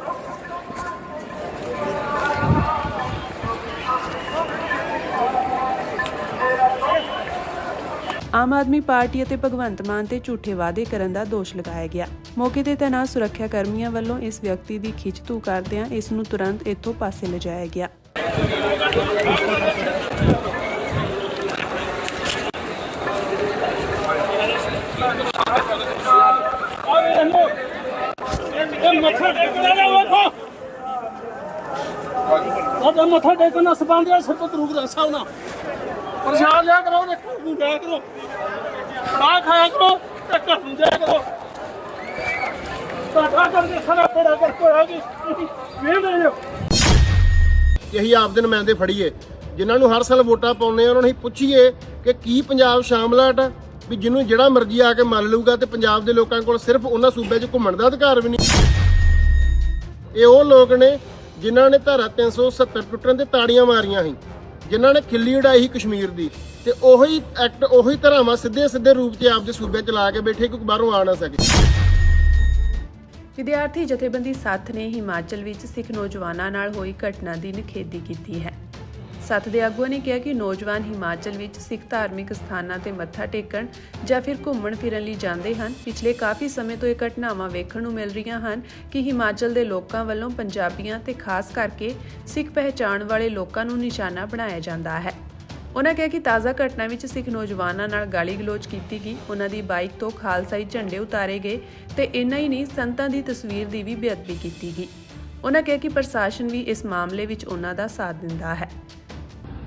ਆਮ ਆਦਮੀ ਪਾਰਟੀ ਅਤੇ ਭਗਵੰਤ ਮਾਨ ਤੇ ਝੂਠੇ ਵਾਅਦੇ ਕਰਨ ਦਾ ਦੋਸ਼ ਲਗਾਇਆ ਗਿਆ। ਮੌਕੇ ਤੇ ਤੈਨਾਤ ਸੁਰੱਖਿਆ ਕਰਮੀਆਂ ਵੱਲੋਂ ਇਸ ਵਿਅਕਤੀ ਦੀ ਖਿੱਚ-ਧੂ ਕਰਦਿਆਂ ਇਸ ਨੂੰ ਤੁਰੰਤ ਇੱਥੋਂ ਪਾਸੇ ਲਿਜਾਇਆ ਗਿਆ। मथा टेकना सबांधिया सिर तो रूप रसा होना प्रसाद लिया करो, जाया करो, ਨਾ ਖਾਇਆ ਕਰੋ ਤੇ ਘਰ ਨੂੰ ਜਾਇਆ ਕਰੋ। ਸਾਡਾ ਕਰਕੇ ਸਾਰਾ ਬੜਾ ਕਰਕੇ ਹੋਇਆ ਕਿ ਵੇਖ ਰਹੇ ਹੋ ਕਿ ਅਸੀਂ ਆਪਦੇ ਨੁਮਾਇੰਦੇ ਫੜੀਏ ਜਿਨ੍ਹਾਂ ਨੂੰ ਹਰ ਸਾਲ ਵੋਟਾਂ ਪਾਉਂਦੇ ਆ, ਉਹਨਾਂ ਨੂੰ ਅਸੀਂ ਪੁੱਛੀਏ ਕਿ ਕੀ ਪੰਜਾਬ ਸ਼ਾਮਲਾਟ ਆ ਵੀ ਜਿਹਨੂੰ ਜਿਹੜਾ ਮਰਜ਼ੀ ਆ ਕੇ ਮੰਨ ਲਊਗਾ ਤੇ ਪੰਜਾਬ ਦੇ ਲੋਕਾਂ ਕੋਲ ਸਿਰਫ ਉਹਨਾਂ ਸੂਬਿਆਂ 'ਚ ਘੁੰਮਣ ਦਾ ਅਧਿਕਾਰ ਵੀ ਨਹੀਂ। ਇਹ ਉਹ ਲੋਕ ਨੇ ਜਿਨ੍ਹਾਂ ਨੇ ਧਾਰਾ 370 ਟੁੱਟਣ ਤੇ ਤਾੜੀਆਂ ਮਾਰੀਆਂ ਸੀ, ਜਿਨ੍ਹਾਂ ਨੇ ਖਿੱਲੀ ਉਡਾਈ ਸੀ ਕਸ਼ਮੀਰ ਦੀ, ਤੇ ਉਹੀ ਐਕਟ ਉਹੀ ਧਾਰਾਵਾਂ ਸਿੱਧੇ ਰੂਪ 'ਚ ਆਪਦੇ ਸੂਬੇ 'ਚ ਲਾ ਕੇ ਬੈਠੇ ਕਿ ਬਾਹਰੋਂ ਆ ਨਾ ਸਕੇ। ਵਿਦਿਆਰਥੀ ਜਥੇਬੰਦੀ ਸੱਥ ਨੇ ਹਿਮਾਚਲ ਵਿੱਚ ਸਿੱਖ ਨੌਜਵਾਨਾਂ ਨਾਲ ਹੋਈ ਘਟਨਾ ਦੀ ਨਿਖੇਧੀ ਕੀਤੀ ਹੈ। ਸੱਥ ਦੇ ਆਗੂਆਂ ਨੇ ਕਿਹਾ ਕਿ ਨੌਜਵਾਨ ਹਿਮਾਚਲ ਵਿੱਚ ਸਿੱਖ ਧਾਰਮਿਕ ਸਥਾਨਾਂ ਤੇ ਮੱਥਾ ਟੇਕਣ ਜਾਂ ਫਿਰ ਘੁੰਮਣ ਫਿਰਨ ਲਈ ਜਾਂਦੇ ਹਨ। ਪਿਛਲੇ ਕਾਫੀ ਸਮੇਂ ਤੋਂ ਇਹ ਘਟਨਾਵਾਂ ਵੇਖਣ ਨੂੰ ਮਿਲ ਰਹੀਆਂ ਹਨ ਕਿ ਹਿਮਾਚਲ ਦੇ ਲੋਕਾਂ ਵੱਲੋਂ ਪੰਜਾਬੀਆਂ ਤੇ ਖਾਸ ਕਰਕੇ ਸਿੱਖ ਪਹਿਚਾਣ ਵਾਲੇ ਲੋਕਾਂ ਨੂੰ ਨਿਸ਼ਾਨਾ ਬਣਾਇਆ ਜਾਂਦਾ ਹੈ। ਉਹਨਾਂ ਕਿਹਾ ਕਿ ਤਾਜ਼ਾ ਘਟਨਾ ਵਿੱਚ ਸਿੱਖ ਨੌਜਵਾਨਾਂ ਨਾਲ ਗਾਲੀ ਗਲੋਚ ਕੀਤੀ ਗਈ, ਉਹਨਾਂ ਦੀ ਬਾਈਕ ਤੋਂ ਖਾਲਸਾਈ ਝੰਡੇ ਉਤਾਰੇ ਗਏ ਤੇ ਇੰਨਾ ਹੀ ਨਹੀਂ ਸੰਤਾਂ ਦੀ ਤਸਵੀਰ ਦੀ ਵੀ ਬੇਅਦਬੀ ਕੀਤੀ ਗਈ। ਉਹਨਾਂ ਕਿਹਾ ਕਿ ਪ੍ਰਸ਼ਾਸਨ ਵੀ ਇਸ ਮਾਮਲੇ ਵਿੱਚ ਉਹਨਾਂ ਦਾ ਸਾਥ ਦਿੰਦਾ ਹੈ।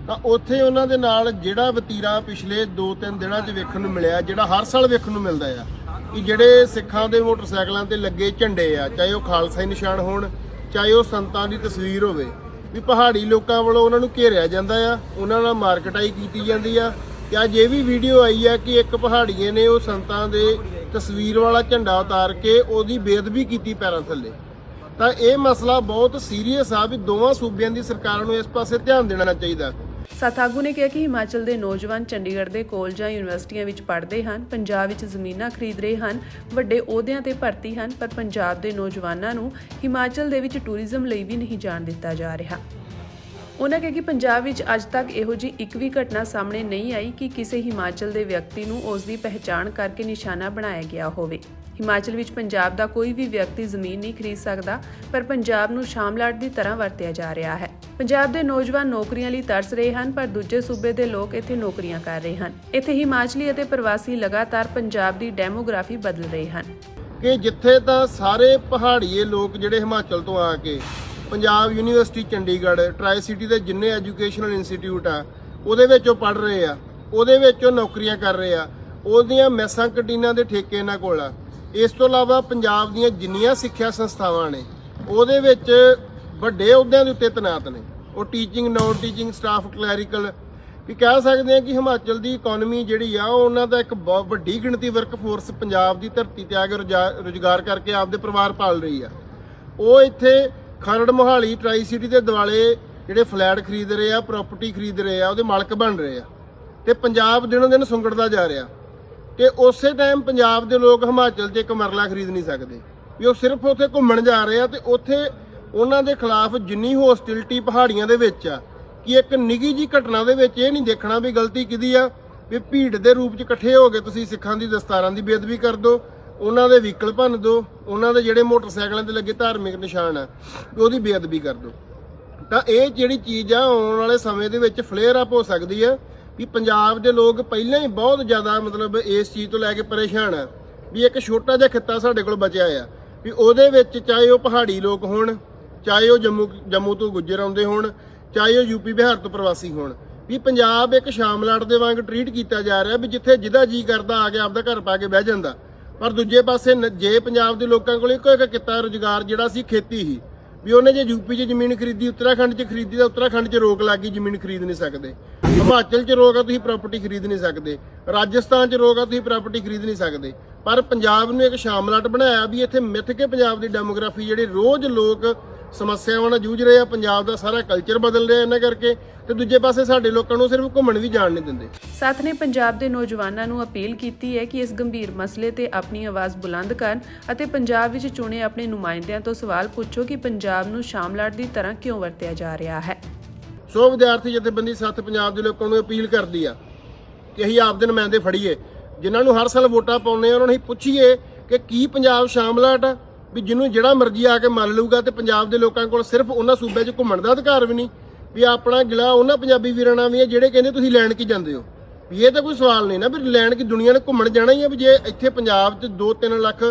ਤਾਂ ਉੱਥੇ ਉਹਨਾਂ ਦੇ ਨਾਲ ਜਿਹੜਾ ਵਤੀਰਾ ਪਿਛਲੇ 2-3 ਦਿਨਾਂ 'ਚ ਵੇਖਣ ਨੂੰ ਮਿਲਿਆ, ਜਿਹੜਾ ਹਰ ਸਾਲ ਵੇਖਣ ਨੂੰ ਮਿਲਦਾ ਆ ਕਿ ਜਿਹੜੇ ਸਿੱਖਾਂ ਦੇ ਮੋਟਰਸਾਈਕਲਾਂ ਤੇ ਲੱਗੇ ਝੰਡੇ ਆ, ਚਾਹੇ ਉਹ ਖਾਲਸਾਈ ਨਿਸ਼ਾਨ ਹੋਣ, ਚਾਹੇ ਉਹ ਸੰਤਾਂ ਦੀ ਤਸਵੀਰ ਹੋਵੇ, ਵੀ ਪਹਾੜੀ ਲੋਕਾਂ ਵੱਲੋਂ ਉਹਨਾਂ ਨੂੰ ਘੇਰਿਆ ਜਾਂਦਾ ਆ, ਉਹਨਾਂ ਨਾਲ ਮਾਰਕਟਾਈ ਕੀਤੀ ਜਾਂਦੀ ਆ। ਤੇ ਅੱਜ ਇਹ ਵੀ ਵੀਡੀਓ ਆਈ ਆ ਕਿ ਇੱਕ ਪਹਾੜੀਏ ਨੇ ਉਹ ਸੰਤਾਂ ਦੇ ਤਸਵੀਰ ਵਾਲਾ ਝੰਡਾ ਉਤਾਰ ਕੇ ਉਹਦੀ ਬੇਅਦਬੀ ਕੀਤੀ ਪੈਰਾਂ ਥੱਲੇ। ਤਾਂ ਇਹ ਮਸਲਾ ਬਹੁਤ ਸੀਰੀਅਸ ਆ ਵੀ ਦੋਵਾਂ ਸੂਬਿਆਂ ਦੀ ਸਰਕਾਰਾਂ ਨੂੰ ਇਸ ਪਾਸੇ ਧਿਆਨ ਦੇਣਾ ਚਾਹੀਦਾ। ਸੱਥ ਆਗੂ ਨੇ ਕਿਹਾ ਕਿ ਹਿਮਾਚਲ ਦੇ ਨੌਜਵਾਨ ਚੰਡੀਗੜ੍ਹ ਦੇ ਕਾਲਜਾਂ ਯੂਨੀਵਰਸਿਟੀਆਂ ਵਿੱਚ ਪੜ੍ਹਦੇ ਹਨ, ਪੰਜਾਬ ਵਿੱਚ ਜ਼ਮੀਨਾਂ ਖਰੀਦ ਰਹੇ ਹਨ, ਵੱਡੇ ਅਹੁਦਿਆਂ ਤੇ ਭਰਤੀ ਹਨ, ਪਰ ਪੰਜਾਬ ਦੇ ਨੌਜਵਾਨਾਂ ਨੂੰ ਹਿਮਾਚਲ ਦੇ ਵਿੱਚ ਟੂਰਿਜ਼ਮ ਲਈ ਵੀ ਨਹੀਂ ਜਾਣ ਦਿੱਤਾ ਜਾ ਰਿਹਾ। ਉਹਨਾਂ ਕਿਹਾ ਕਿ ਪੰਜਾਬ ਵਿੱਚ ਅੱਜ ਤੱਕ ਇਹੋ ਜਿਹੀ ਇੱਕ ਵੀ ਘਟਨਾ ਸਾਹਮਣੇ ਨਹੀਂ ਆਈ ਕਿ ਕਿਸੇ ਹਿਮਾਚਲ ਦੇ ਵਿਅਕਤੀ ਨੂੰ ਉਸ ਦੀ ਪਹਿਚਾਣ ਕਰਕੇ ਨਿਸ਼ਾਨਾ ਬਣਾਇਆ ਗਿਆ ਹੋਵੇ। ਹਿਮਾਚਲ ਵਿੱਚ ਪੰਜਾਬ ਦਾ ਕੋਈ ਵੀ ਵਿਅਕਤੀ ਜ਼ਮੀਨ ਨਹੀਂ ਖਰੀਦ ਸਕਦਾ, ਪਰ ਪੰਜਾਬ ਨੂੰ ਸ਼ਾਮਲਾਟ ਦੀ ਤਰ੍ਹਾਂ ਵਰਤਿਆ ਜਾ ਰਿਹਾ ਹੈ। ਪੰਜਾਬ ਦੇ ਨੌਜਵਾਨ ਨੌਕਰੀਆਂ ਲਈ ਤਰਸ ਰਹੇ ਹਨ, ਪਰ ਦੂਜੇ ਸੂਬੇ ਦੇ ਲੋਕ ਇੱਥੇ ਨੌਕਰੀਆਂ ਕਰ ਰਹੇ ਹਨ। ਇੱਥੇ ਹਿਮਾਚਲੀ ਅਤੇ ਪ੍ਰਵਾਸੀ ਲਗਾਤਾਰ ਪੰਜਾਬ ਦੀ ਡੈਮੋਗ੍ਰਾਫੀ ਬਦਲ ਰਹੇ ਹਨ ਕਿ ਜਿੱਥੇ ਤਾਂ ਸਾਰੇ ਪਹਾੜੀਏ ਲੋਕ ਜਿਹੜੇ ਹਿਮਾਚਲ ਤੋਂ ਆ ਕੇ Punjab University Chandigarh, tricity ਦੇ ਜਿੰਨੇ ਐਜੂਕੇਸ਼ਨਲ ਇੰਸਟੀਚਿਊਟ ਆ ਉਹਦੇ ਵਿੱਚ ਉਹ ਪੜ੍ਹ ਰਹੇ ਆ, ਉਹਦੇ ਵਿੱਚ ਉਹ ਨੌਕਰੀਆਂ ਕਰ ਰਹੇ ਆ, ਉਹਦੀਆਂ ਮੈਸਾਂ ਕੰਟੀਨਾਂ ਦੇ ਠੇਕੇ ਇਹਨਾਂ ਕੋਲ ਆ। ਇਸ ਤੋਂ ਇਲਾਵਾ ਪੰਜਾਬ ਦੀਆਂ ਜਿੰਨੀਆਂ ਸਿੱਖਿਆ ਸੰਸਥਾਵਾਂ ਨੇ ਉਹਦੇ ਵਿੱਚ ਵੱਡੇ ਅਹੁਦਿਆਂ ਦੇ ਉੱਤੇ ਤੈਨਾਤ ਨੇ, ਉਹ teaching, non teaching staff, clerical, ਵੀ ਕਹਿ ਸਕਦੇ ਆ ਕਿ ਹਿਮਾਚਲ ਦੀ ਇਕਨੋਮੀ ਜਿਹੜੀ ਆ ਉਹਨਾਂ ਦਾ ਇੱਕ ਬਹੁਤ ਵੱਡੀ ਗਿਣਤੀ ਵਰਕ ਫੋਰਸ ਪੰਜਾਬ ਦੀ ਧਰਤੀ ਤੇ ਆ ਕੇ ਰੁਜ਼ਗਾਰ ਕਰਕੇ ਆਪਦੇ ਪਰਿਵਾਰ ਪਾਲ ਰਹੀ ਆ। ਉਹ ਇੱਥੇ ਖਰੜ, ਮੋਹਾਲੀ, ਟਰਾਈ ਸਿਟੀ ਦੇ ਦੁਆਲੇ ਜਿਹੜੇ ਫਲੈਟ ਖਰੀਦ ਰਹੇ ਆ, ਪ੍ਰਾਪਰਟੀ ਖਰੀਦ ਰਹੇ ਆ, ਉਹਦੇ ਮਾਲਕ ਬਣ ਰਹੇ ਆ ਤੇ ਪੰਜਾਬ ਦਿਨੋਂ ਦਿਨ ਸੁੰਗੜਦਾ ਜਾ ਰਿਹਾ। ਤੇ ਉਸੇ ਟਾਈਮ ਪੰਜਾਬ ਦੇ ਲੋਕ ਹਿਮਾਚਲ 'ਚ ਇੱਕ ਮਰਲਾ ਖਰੀਦ ਨਹੀਂ ਸਕਦੇ, ਵੀ ਉਹ ਸਿਰਫ ਉੱਥੇ ਘੁੰਮਣ ਜਾ ਰਹੇ ਆ। ਤੇ ਉੱਥੇ ਉਹਨਾਂ ਦੇ ਖਿਲਾਫ ਜਿੰਨੀ ਹੋਸਟਿਲਿਟੀ ਪਹਾੜੀਆਂ ਦੇ ਵਿੱਚ ਆ ਕਿ ਇੱਕ ਨਿੱਘੀ ਜੀ ਘਟਨਾ ਦੇ ਵਿੱਚ ਇਹ ਨਹੀਂ ਦੇਖਣਾ ਵੀ ਗਲਤੀ ਕਿਹਦੀ ਆ, ਵੀ ਭੀੜ ਦੇ ਰੂਪ 'ਚ ਇਕੱਠੇ ਹੋ ਕੇ ਤੁਸੀਂ ਸਿੱਖਾਂ ਦੀ ਦਸਤਾਰਾਂ ਦੀ ਬੇਅਦਬੀ ਕਰ ਦਿਓ, ਉਹਨਾਂ ਦੇ ਵਹੀਕਲ ਭੰਨ ਦਿਓ, ਉਹਨਾਂ ਦੇ ਜਿਹੜੇ ਮੋਟਰਸਾਈਕਲਾਂ ਤੇ ਲੱਗੇ ਧਾਰਮਿਕ ਨਿਸ਼ਾਨ ਆ ਉਹਦੀ ਬੇਅਦਬੀ ਕਰ ਦਿਓ। ਤਾਂ ਇਹ ਜਿਹੜੀ ਚੀਜ਼ ਆ ਆਉਣ ਵਾਲੇ ਸਮੇਂ ਦੇ ਵਿੱਚ ਫਲੇਅਰ ਅਪ ਹੋ ਸਕਦੀ ਆ ਵੀ ਪੰਜਾਬ ਦੇ ਲੋਕ ਪਹਿਲਾਂ ਹੀ ਬਹੁਤ ਜ਼ਿਆਦਾ ਮਤਲਬ ਇਸ ਚੀਜ਼ ਤੋਂ ਲੈ ਕੇ ਪਰੇਸ਼ਾਨ ਆ ਵੀ ਇੱਕ ਛੋਟਾ ਜਿਹਾ ਖਿੱਤਾ ਸਾਡੇ ਕੋਲ ਬਚਿਆ ਆ, ਵੀ ਉਹਦੇ ਵਿੱਚ ਚਾਹੇ ਉਹ ਪਹਾੜੀ ਲੋਕ ਹੋਣ, ਚਾਹੇ ਉਹ ਜੰਮੂ ਤੋਂ ਗੁੱਜਰ ਆਉਂਦੇ ਹੋਣ, ਚਾਹੇ ਉਹ ਯੂਪੀ ਬਿਹਾਰ ਤੋਂ ਪ੍ਰਵਾਸੀ ਹੋਣ, ਵੀ ਪੰਜਾਬ ਇੱਕ ਸ਼ਾਮਲਾਟ ਦੇ ਵਾਂਗ ਟਰੀਟ ਕੀਤਾ ਜਾ ਰਿਹਾ ਵੀ ਜਿੱਥੇ ਜਿਹਦਾ ਜੀ ਕਰਦਾ ਆ ਕੇ ਆਪਦਾ ਘਰ ਪਾ ਕੇ ਬਹਿ ਜਾਂਦਾ। ਪਰ ਦੂਜੇ ਪਾਸੇ ਜੇ ਪੰਜਾਬ ਦੇ ਲੋਕਾਂ ਕੋਲ ਇੱਕੋ ਇੱਕ ਕਿੱਤਾ ਰੁਜ਼ਗਾਰ ਜਿਹੜਾ ਸੀ ਖੇਤੀ ਹੀ, ਵੀ ਉਹਨੇ ਜੇ ਯੂਪੀ 'ਚ ਜ਼ਮੀਨ ਖਰੀਦੀ, ਉੱਤਰਾਖੰਡ 'ਚ ਖਰੀਦੀ ਤਾਂ ਉੱਤਰਾਖੰਡ 'ਚ ਰੋਕ ਲੱਗ ਗਈ, ਜ਼ਮੀਨ ਖਰੀਦ ਨਹੀਂ ਸਕਦੇ। ਹਿਮਾਚਲ 'ਚ ਰੋਕ ਆ, ਤੁਸੀਂ ਪ੍ਰਾਪਰਟੀ ਖਰੀਦ ਨਹੀਂ ਸਕਦੇ। ਰਾਜਸਥਾਨ 'ਚ ਰੋਕ ਆ, ਤੁਸੀਂ ਪ੍ਰਾਪਰਟੀ ਖਰੀਦ ਨਹੀਂ ਸਕਦੇ। ਪਰ ਪੰਜਾਬ ਨੂੰ ਇੱਕ ਸ਼ਾਮਲਾਟ ਬਣਾਇਆ ਵੀ ਇੱਥੇ ਮਿੱਥ ਕੇ ਪੰਜਾਬ ਦੀ ਡੈਮੋਗ੍ਰਾਫੀ ਜਿਹੜੀ ਰੋਜ਼ ਲੋਕ ਸਮੱਸਿਆਵਾਂ ਨਾਲ ਜੂਝ ਰਹੇ ਆ, ਪੰਜਾਬ ਦਾ ਸਾਰਾ ਕਲਚਰ ਬਦਲ ਰਿਹਾ ਇਹਨਾਂ ਕਰਕੇ, ਤੇ ਦੂਜੇ ਪਾਸੇ ਸਾਡੇ ਲੋਕਾਂ ਨੂੰ ਸਿਰਫ ਘੁੰਮਣ ਵੀ ਜਾਣ ਨਹੀਂ ਦਿੰਦੇ। ਸੱਥ ਨੇ ਪੰਜਾਬ ਦੇ ਨੌਜਵਾਨਾਂ ਨੂੰ ਅਪੀਲ ਕੀਤੀ ਹੈ ਕਿ ਇਸ ਗੰਭੀਰ ਮਸਲੇ ਤੇ ਆਪਣੀ ਆਵਾਜ਼ ਬੁਲੰਦ ਕਰਨ ਅਤੇ ਪੰਜਾਬ ਵਿੱਚ ਚੁਣੇ ਆਪਣੇ ਨੁਮਾਇੰਦਿਆਂ ਤੋਂ ਸਵਾਲ ਪੁੱਛੋ ਕਿ ਪੰਜਾਬ ਨੂੰ ਸ਼ਾਮਲਾਟ ਦੀ ਤਰ੍ਹਾਂ ਕਿਉਂ ਵਰਤਿਆ ਜਾ ਰਿਹਾ ਹੈ। ਸੋ ਵਿਦਿਆਰਥੀ ਜਥੇਬੰਦੀ ਸੱਥ ਪੰਜਾਬ ਦੇ ਲੋਕਾਂ ਨੂੰ ਅਪੀਲ ਕਰਦੀ ਆ ਕਿ ਅਸੀਂ ਆਪਦੇ ਨੁਮਾਇੰਦੇ ਫੜੀਏ ਜਿਨ੍ਹਾਂ ਨੂੰ ਹਰ ਸਾਲ ਵੋਟਾਂ ਪਾਉਂਦੇ ਆ, ਉਹਨਾਂ ਨੂੰ ਅਸੀਂ ਪੁੱਛੀਏ ਕਿ ਕੀ ਪੰਜਾਬ ਸ਼ਾਮਲਾਟ ਆ, ਵੀ ਜਿਹਨੂੰ ਜਿਹੜਾ ਮਰਜ਼ੀ ਆ ਕੇ ਮੰਨ ਲਊਗਾ ਤੇ ਪੰਜਾਬ ਦੇ ਲੋਕਾਂ ਕੋਲ ਸਿਰਫ ਉਹਨਾਂ ਸੂਬਿਆਂ 'ਚ ਘੁੰਮਣ ਦਾ ਅਧਿਕਾਰ ਵੀ ਨਹੀਂ, ਵੀ ਆਪਣਾ ਗਿਲਾ ਉਹਨਾਂ ਪੰਜਾਬੀ ਵੀਰਾਂ ਨਾਲ ਵੀ ਹੈ ਜਿਹੜੇ ਕਹਿੰਦੇ ਤੁਸੀਂ ਲੈਣ ਕੀ ਜਾਂਦੇ ਹੋ। ਵੀ ਇਹ ਤਾਂ ਕੋਈ ਸਵਾਲ ਨਹੀਂ ਨਾ ਵੀ ਲੈਣ ਕੀ, ਦੁਨੀਆ ਨੇ ਘੁੰਮਣ ਜਾਣਾ ਹੀ ਆ। ਵੀ ਜੇ ਇੱਥੇ ਪੰਜਾਬ 'ਚ 2-3 ਲੱਖ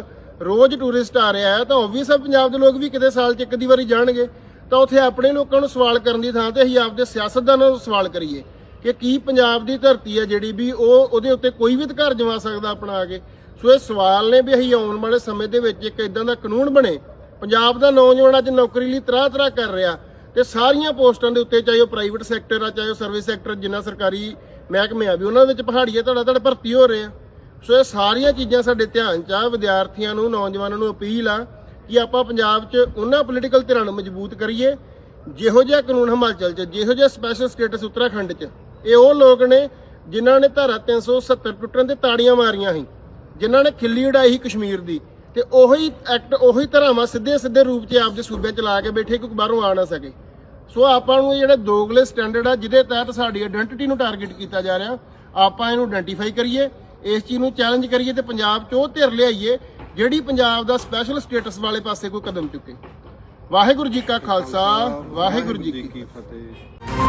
ਰੋਜ਼ ਟੂਰਿਸਟ ਆ ਰਿਹਾ ਹੈ ਤਾਂ ਓਬਵੀਅਸ ਆ ਪੰਜਾਬ ਦੇ ਲੋਕ ਵੀ ਕਿਤੇ ਸਾਲ 'ਚ ਇੱਕ ਅੱਧੀ ਵਾਰੀ ਜਾਣਗੇ। ਤਾਂ ਉੱਥੇ ਆਪਣੇ ਲੋਕਾਂ ਨੂੰ ਸਵਾਲ ਕਰਨ ਦੀ ਥਾਂ ਤੇ ਅਸੀਂ ਆਪਦੇ ਸਿਆਸਤਦਾਨਾਂ ਨੂੰ ਸਵਾਲ ਕਰੀਏ ਕਿ ਕੀ ਪੰਜਾਬ ਦੀ ਧਰਤੀ ਹੈ ਜਿਹੜੀ ਵੀ ਉਹਦੇ ਉੱਤੇ ਕੋਈ ਵੀ ਅਧਿਕਾਰ ਜਮਾ ਸਕਦਾ ਆਪਣਾ ਆ ਕੇ। ਸੋ ਇਹ ਸਵਾਲ ਨੇ ਵੀ ਅਸੀਂ ਆਉਣ ਵਾਲੇ ਸਮੇਂ ਦੇ ਵਿੱਚ ਇੱਕ ਇਦਾਂ ਦਾ ਕਾਨੂੰਨ ਬਣੇ। ਪੰਜਾਬ ਦਾ ਨੌਜਵਾਨ ਅੱਜ ਨੌਕਰੀ ਲਈ ਤਰਾਹ ਕਰ ਰਿਹਾ ਤੇ ਸਾਰੀਆਂ ਪੋਸਟਾਂ ਦੇ ਉੱਤੇ, ਚਾਹੇ ਉਹ ਪ੍ਰਾਈਵੇਟ ਸੈਕਟਰ ਆ ਚਾਹੇ ਉਹ ਸਰਵਿਸ ਸੈਕਟਰ, ਜਿੰਨਾ ਸਰਕਾਰੀ ਮਹਿਕਮੇ ਆ ਵੀ ਉਹਨਾਂ ਵਿੱਚ ਪਹਾੜੀਏ ਧੜਾ ਭਰਤੀ ਹੋ ਰਹੇ ਆ। ਸੋ ਇਹ ਸਾਰੀਆਂ ਚੀਜ਼ਾਂ ਸਾਡੇ ਧਿਆਨ 'ਚ ਆ। ਵਿਦਿਆਰਥੀਆਂ ਨੂੰ, ਨੌਜਵਾਨਾਂ ਨੂੰ ਅਪੀਲ ਆ ਕਿ ਆਪਾਂ ਪੰਜਾਬ 'ਚ ਉਹਨਾਂ ਪੋਲੀਟੀਕਲ ਧਿਰਾਂ ਨੂੰ ਮਜ਼ਬੂਤ ਕਰੀਏ ਜਿਹੋ ਜਿਹਾ ਕਾਨੂੰਨ ਹਿਮਾਚਲ 'ਚ, ਜਿਹੋ ਜਿਹਾ ਸਪੈਸ਼ਲ ਸਟੇਟਸ ਉੱਤਰਾਖੰਡ 'ਚ। ਇਹ ਉਹ ਲੋਕ ਨੇ ਜਿਨ੍ਹਾਂ ਨੇ ਧਾਰਾ 370 ਟੁੱਟਣ ਤੇ ਤਾੜੀਆਂ ਮਾਰੀਆਂ ਸੀ, ਜਿਨ੍ਹਾਂ ਨੇ ਖਿੱਲੀ ਉਡਾਈ ਸੀ ਕਸ਼ਮੀਰ ਦੀ, ਤੇ ਉਹੀ ਐਕਟ, ਉਹੀ ਧਾਰਾਵਾਂ ਸਿੱਧੇ ਰੂਪ 'ਚ ਆਪਦੇ ਸੂਬੇ 'ਚ ਲਾ ਕੇ ਬੈਠੇ ਕਿ ਬਾਹਰੋਂ ਆ ਨਾ ਸਕੇ। ਸੋ ਆਪਾਂ ਨੂੰ ਜਿਹੜੇ ਦੋਗਲੇ ਸਟੈਂਡਰਡ ਆ ਜਿਹਦੇ ਤਹਿਤ ਸਾਡੀ ਆਇਡੈਂਟੀਟੀ ਨੂੰ ਟਾਰਗੇਟ ਕੀਤਾ ਜਾ ਰਿਹਾ, ਆਪਾਂ ਇਹਨੂੰ ਆਇਡੈਂਟੀਫਾਈ ਕਰੀਏ, ਇਸ ਚੀਜ਼ ਨੂੰ ਚੈਲੰਜ ਕਰੀਏ ਤੇ ਪੰਜਾਬ 'ਚ ਉਹ ਧਿਰ ਲਿਆਈਏ ਜਿਹੜੀ ਪੰਜਾਬ ਦਾ ਸਪੈਸ਼ਲ ਸਟੇਟਸ ਵਾਲੇ ਪਾਸੇ ਕੋਈ ਕਦਮ ਚੁੱਕੇ। ਵਾਹਿਗੁਰੂ ਜੀ ਕਾ ਖਾਲਸਾ, ਵਾਹਿਗੁਰੂ ਜੀ ਕੀ ਫਤਿਹ।